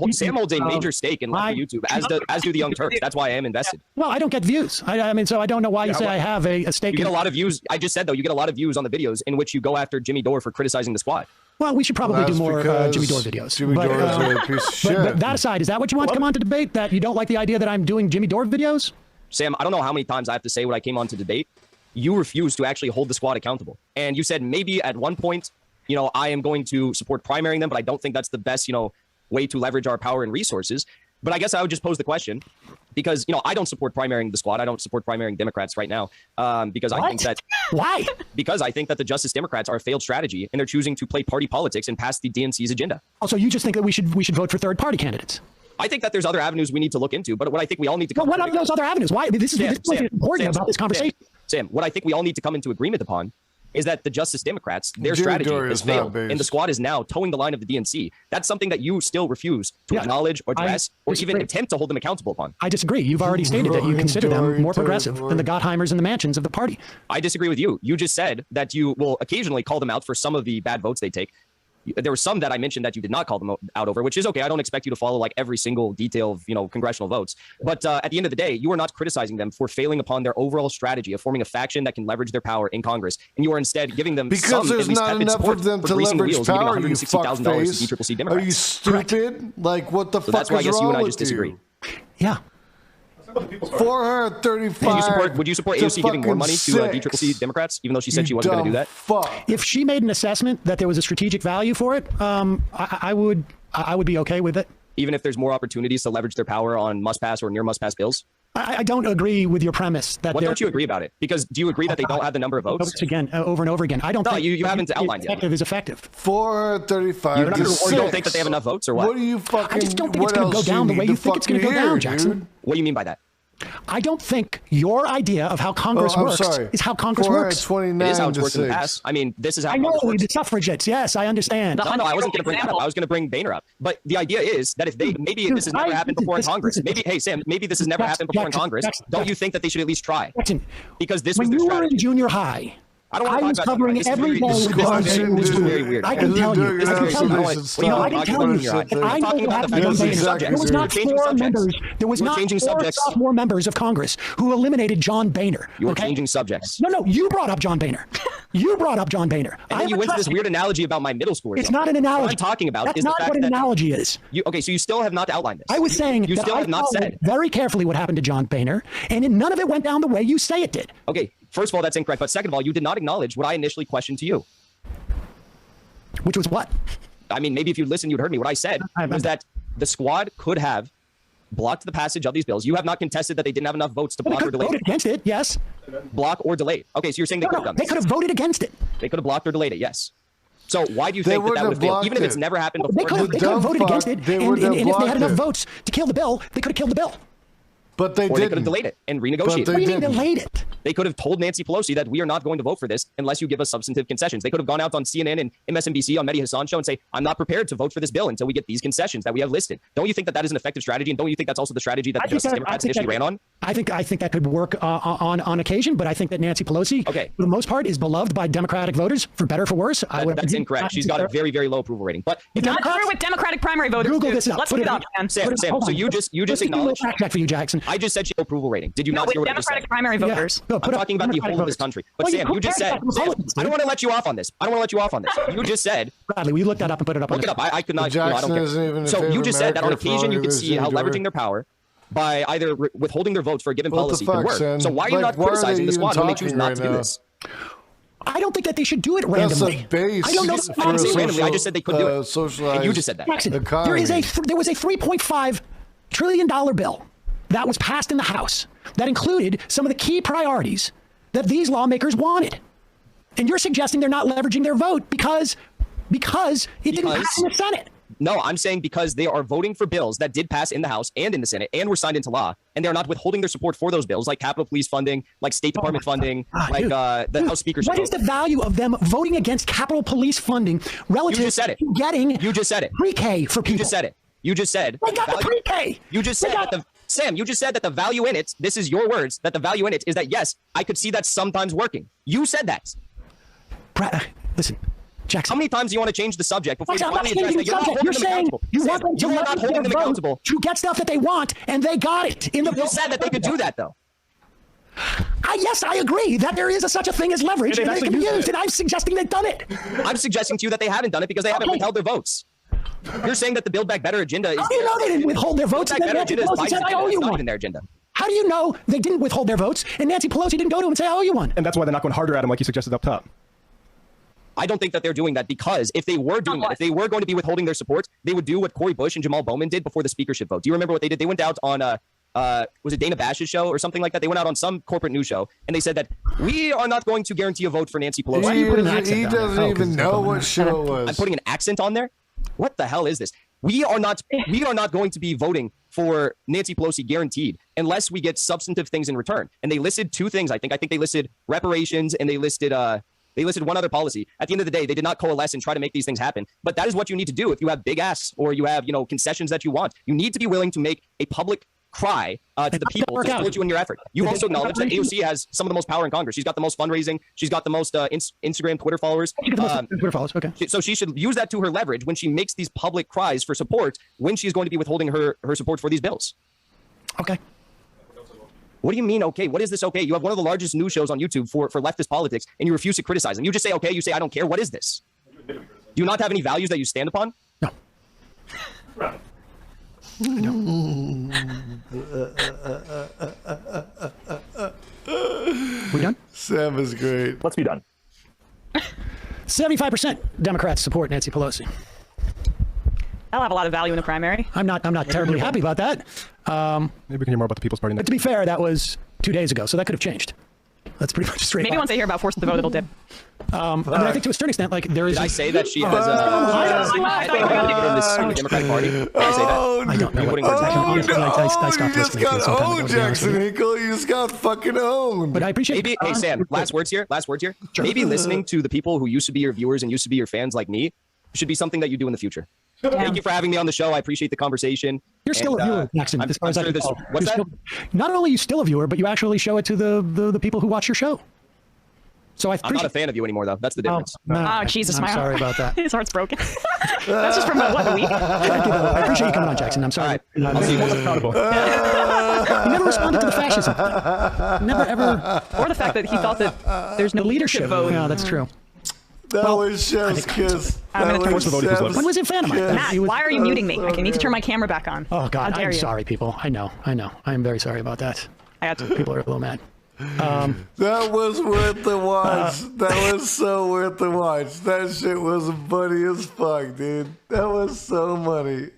major stake in YouTube, as do the Young Turks. That's why I am invested. Well, I don't get views. I mean, so I don't know why you say I have a stake. You get a lot of views. I just said though, you get a lot of views on the videos in which you go after Jimmy Dore for criticizing the squad. Well, we should probably do more Jimmy Dore videos. Jimmy Dore is a piece of shit. But that aside, is that what you want to come on to debate? That you don't like the idea that I'm doing Jimmy Dore videos? Sam, I don't know how many times I have to say what I came on to debate. You refuse to actually hold the squad accountable. And you said maybe at one point, I am going to support primarying them, but I don't think that's the best, way to leverage our power and resources. But I guess I would just pose the question because, I don't support primarying the squad. I don't support primarying Democrats right now because I think that... Why? Because I think that the Justice Democrats are a failed strategy and they're choosing to play party politics and pass the DNC's agenda. Also, you just think that we should vote for third party candidates? I think that there's other avenues we need to look into, but what I think we all need to come what are those other avenues? Why? This is important about this conversation. Sam, what I think we all need to come into agreement upon is that the Justice Democrats, their strategy has failed, and the squad is now towing the line of the DNC. That's something that you still refuse to acknowledge or address or even attempt to hold them accountable upon. I disagree. You've already stated that you consider them more progressive than the Gottheimers and the Mansions of the party. I disagree with you. You just said that you will occasionally call them out for some of the bad votes they take. There were some that I mentioned that you did not call them out over, which is okay. I don't expect you to follow like every single detail of, congressional votes. But at the end of the day, you are not criticizing them for failing upon their overall strategy of forming a faction that can leverage their power in Congress. And you are instead giving them because there's not enough of them to leverage power, you fuckface. Are you stupid? Correct. Like, what the fuck that's why is I guess wrong you and I with just disagree. Yeah. 435. Would you support AOC giving more money to DCCC Democrats, even though she said she wasn't going to do that? Fuck. If she made an assessment that there was a strategic value for it, I would be okay with it. Even if there's more opportunities to leverage their power on must-pass or near must-pass bills? I don't agree with your premise. What don't you agree about it? Because do you agree that they don't have the number of votes? Again, over and over again. I don't think you haven't outlined yet. Effective is effective. 435. You don't think that they have enough votes or what? What do you fucking... I just don't think it's going to go down the way you think it's going to go down, Jackson. What do you mean by that? I don't think your idea of how Congress works is how Congress works. It is how it's worked in the past. I mean, this is how I know, Congress works. the suffragettes. Yes, I understand. No, I wasn't going to bring that up. I was going to bring Boehner up. But the idea is that if they, maybe this has never happened before in Congress. Maybe, hey, Sam, maybe this has never happened before in Congress. Don't you think that they should at least try? Because this was their strategy. When you were in junior high, I was covering every day. This is very weird. I can tell you. I can tell you. I can tell you. I know what happened to John Boehner. There was not four members. There was not four sophomore members of Congress who eliminated John Boehner. You were changing subjects. No, you brought up John Boehner. You brought up John Boehner. And then you went to this weird analogy about my middle school. It's not an analogy. What I'm talking about is the fact that... That's not what an analogy is. Okay, so you still have not outlined this. I was saying you still have not said very carefully what happened to John Boehner, and none of it went down the way you say it did. Okay, first of all, that's incorrect. But second of all, you did not acknowledge what I initially questioned to you. Which was what? I mean, maybe if you listened, you'd heard me. What I said was that the squad could have blocked the passage of these bills. You have not contested that they didn't have enough votes to block or delay it. Voted against it, yes. Block or delay it. Okay, so you're saying they could have done this. They could have voted against it. They could have blocked or delayed it, yes. So why do you think that would have failed? Even if it's never happened before. They could have voted against it, and if they had enough votes to kill the bill, they could have killed the bill. But they didn't. They could have delayed it and renegotiated. What do you mean delayed it? They could have told Nancy Pelosi that we are not going to vote for this unless you give us substantive concessions. They could have gone out on CNN and MSNBC on Mehdi Hassan's show and say, I'm not prepared to vote for this bill until we get these concessions that we have listed. Don't you think that that is an effective strategy? And don't you think that's also the strategy that the Justice Democrats initially ran on? I think that could work on occasion, but I think that Nancy Pelosi, for the most part, is beloved by Democratic voters, for better or for worse. That's incorrect. She's got a very, very low approval rating. But not true with Democratic primary voters. Google this up. Let's look it up, man. Sam, so you just acknowledged. Check for you, Jackson. I just said she had approval rating. Did you not hear what Democratic primary voters? I'm talking about the whole of this country. But Sam, you just said, I don't want to let you off on this. You just said. Bradley, will you look that up and put it up? Look it up. I could not. I don't care. So you just said that on occasion you could see how leveraging their power by either withholding their votes for a given policy could work. So why are you not criticizing the squad when they choose not to do this? I don't think that they should do it randomly. I don't know. I didn't say randomly. I just said they could do it. And you just said that. Jackson, there was a $3.5 trillion bill that was passed in the House that included some of the key priorities that these lawmakers wanted. And you're suggesting they're not leveraging their vote because it didn't pass in the Senate. No, I'm saying because they are voting for bills that did pass in the House and in the Senate and were signed into law, and they're not withholding their support for those bills, like Capitol Police funding, like State Department funding, like the House Speaker's What is the value of them voting against Capitol Police funding relative to getting pre-K for people? You just said it. You just said. They got the pre-K. You just said that Sam, you just said that the value in it, this is your words, that the value in it is that, yes, I could see that sometimes working. You said that. Listen, Jackson. How many times do you want to change the subject before you finally address that? You're saying you want them to not hold them accountable to get stuff that they want, and they got it in the bill. You said that they could do that, though. Yes, I agree that there is such a thing as leverage, and it can be used, and I'm suggesting they've done it. I'm suggesting to you that they haven't done it because they haven't withheld their votes. You're saying that the Build Back Better agenda is... How do you know they didn't withhold their votes? Build Back Better agenda is Biden's agenda. Not in their agenda. How do you know they didn't withhold their votes, and Nancy Pelosi didn't go to him and say, I owe you one? And that's why they're not going harder at him like you suggested up top. I don't think that they're doing that because if they were doing that, if they were going to be withholding their support, they would do what Cori Bush and Jamal Bowman did before the speakership vote. Do you remember what they did? They went out on, was it Dana Bash's show or something like that? They went out on some corporate news show and they said that we are not going to guarantee a vote for Nancy Pelosi. He doesn't even know what show it was. I'm putting an accent on there. What the hell is this? We are not going to be voting for Nancy Pelosi guaranteed unless we get substantive things in return. And they listed two things. I think they listed reparations and they listed one other policy. At the end of the day, they did not coalesce and try to make these things happen. But that is what you need to do if you have big asks or you have, concessions that you want. You need to be willing to make a public cry to the people to support you in your effort. You've also acknowledged that AOC has some of the most power in Congress. She's got the most fundraising. She's got the most Instagram, Twitter followers. Twitter followers, okay. So she should use that to her leverage when she makes these public cries for support when she's going to be withholding her support for these bills. Okay. What do you mean, okay? What is this okay? You have one of the largest news shows on YouTube for leftist politics, and you refuse to criticize them. You just say, okay, you say, I don't care. What is this? Do you not have any values that you stand upon? No. We done? Sam is great. Let's be done. 75% Democrats support Nancy Pelosi. I'll have a lot of value in the primary. I'm not terribly happy about that. Maybe we can hear more about the People's Party next. But to be fair, that was 2 days ago, so that could have changed. That's pretty much straight. Maybe once I hear about forcing the vote, it'll dip. I mean, I think to a certain extent, like there is. Did I say that she has a in this Democratic Party? Did I say that? I don't know. Voting What, for I Jackson. stopped You just listening to you got some time ago, owned, to be honest with Jackson you. Hinkle. You just got fucking owned. But I appreciate. Maybe, hey Sam, last words here. Maybe listening to the people who used to be your viewers and used to be your fans like me should be something that you do in the future. Thank you for having me on the show. I appreciate the conversation. You're still a viewer, Jackson. As far as I can tell. What's that? Not only are you still a viewer, but you actually show it to the people who watch your show. So I'm not a fan of you anymore, though. That's the difference. Oh, Jesus, I'm my sorry heart. about that. His heart's broken. That's just from what, a week? Thank you, though. I appreciate you coming on, Jackson. I'm sorry. I'll see you more accountable. You never responded to the fascism. Never ever. Or the fact that he thought that there's no Leadership vote. Yeah, that's true. That was Chef's kiss. I'm gonna turn- What's the vote equals left? When was Infanimite? Matt, why are you muting me? I need to turn my camera back on. Oh God, How dare I'm you? sorry, people. I know. I'm very sorry about that. I got to. People are a little mad. That was worth the watch. That was so worth the watch. That shit was funny as fuck, dude. That was so funny.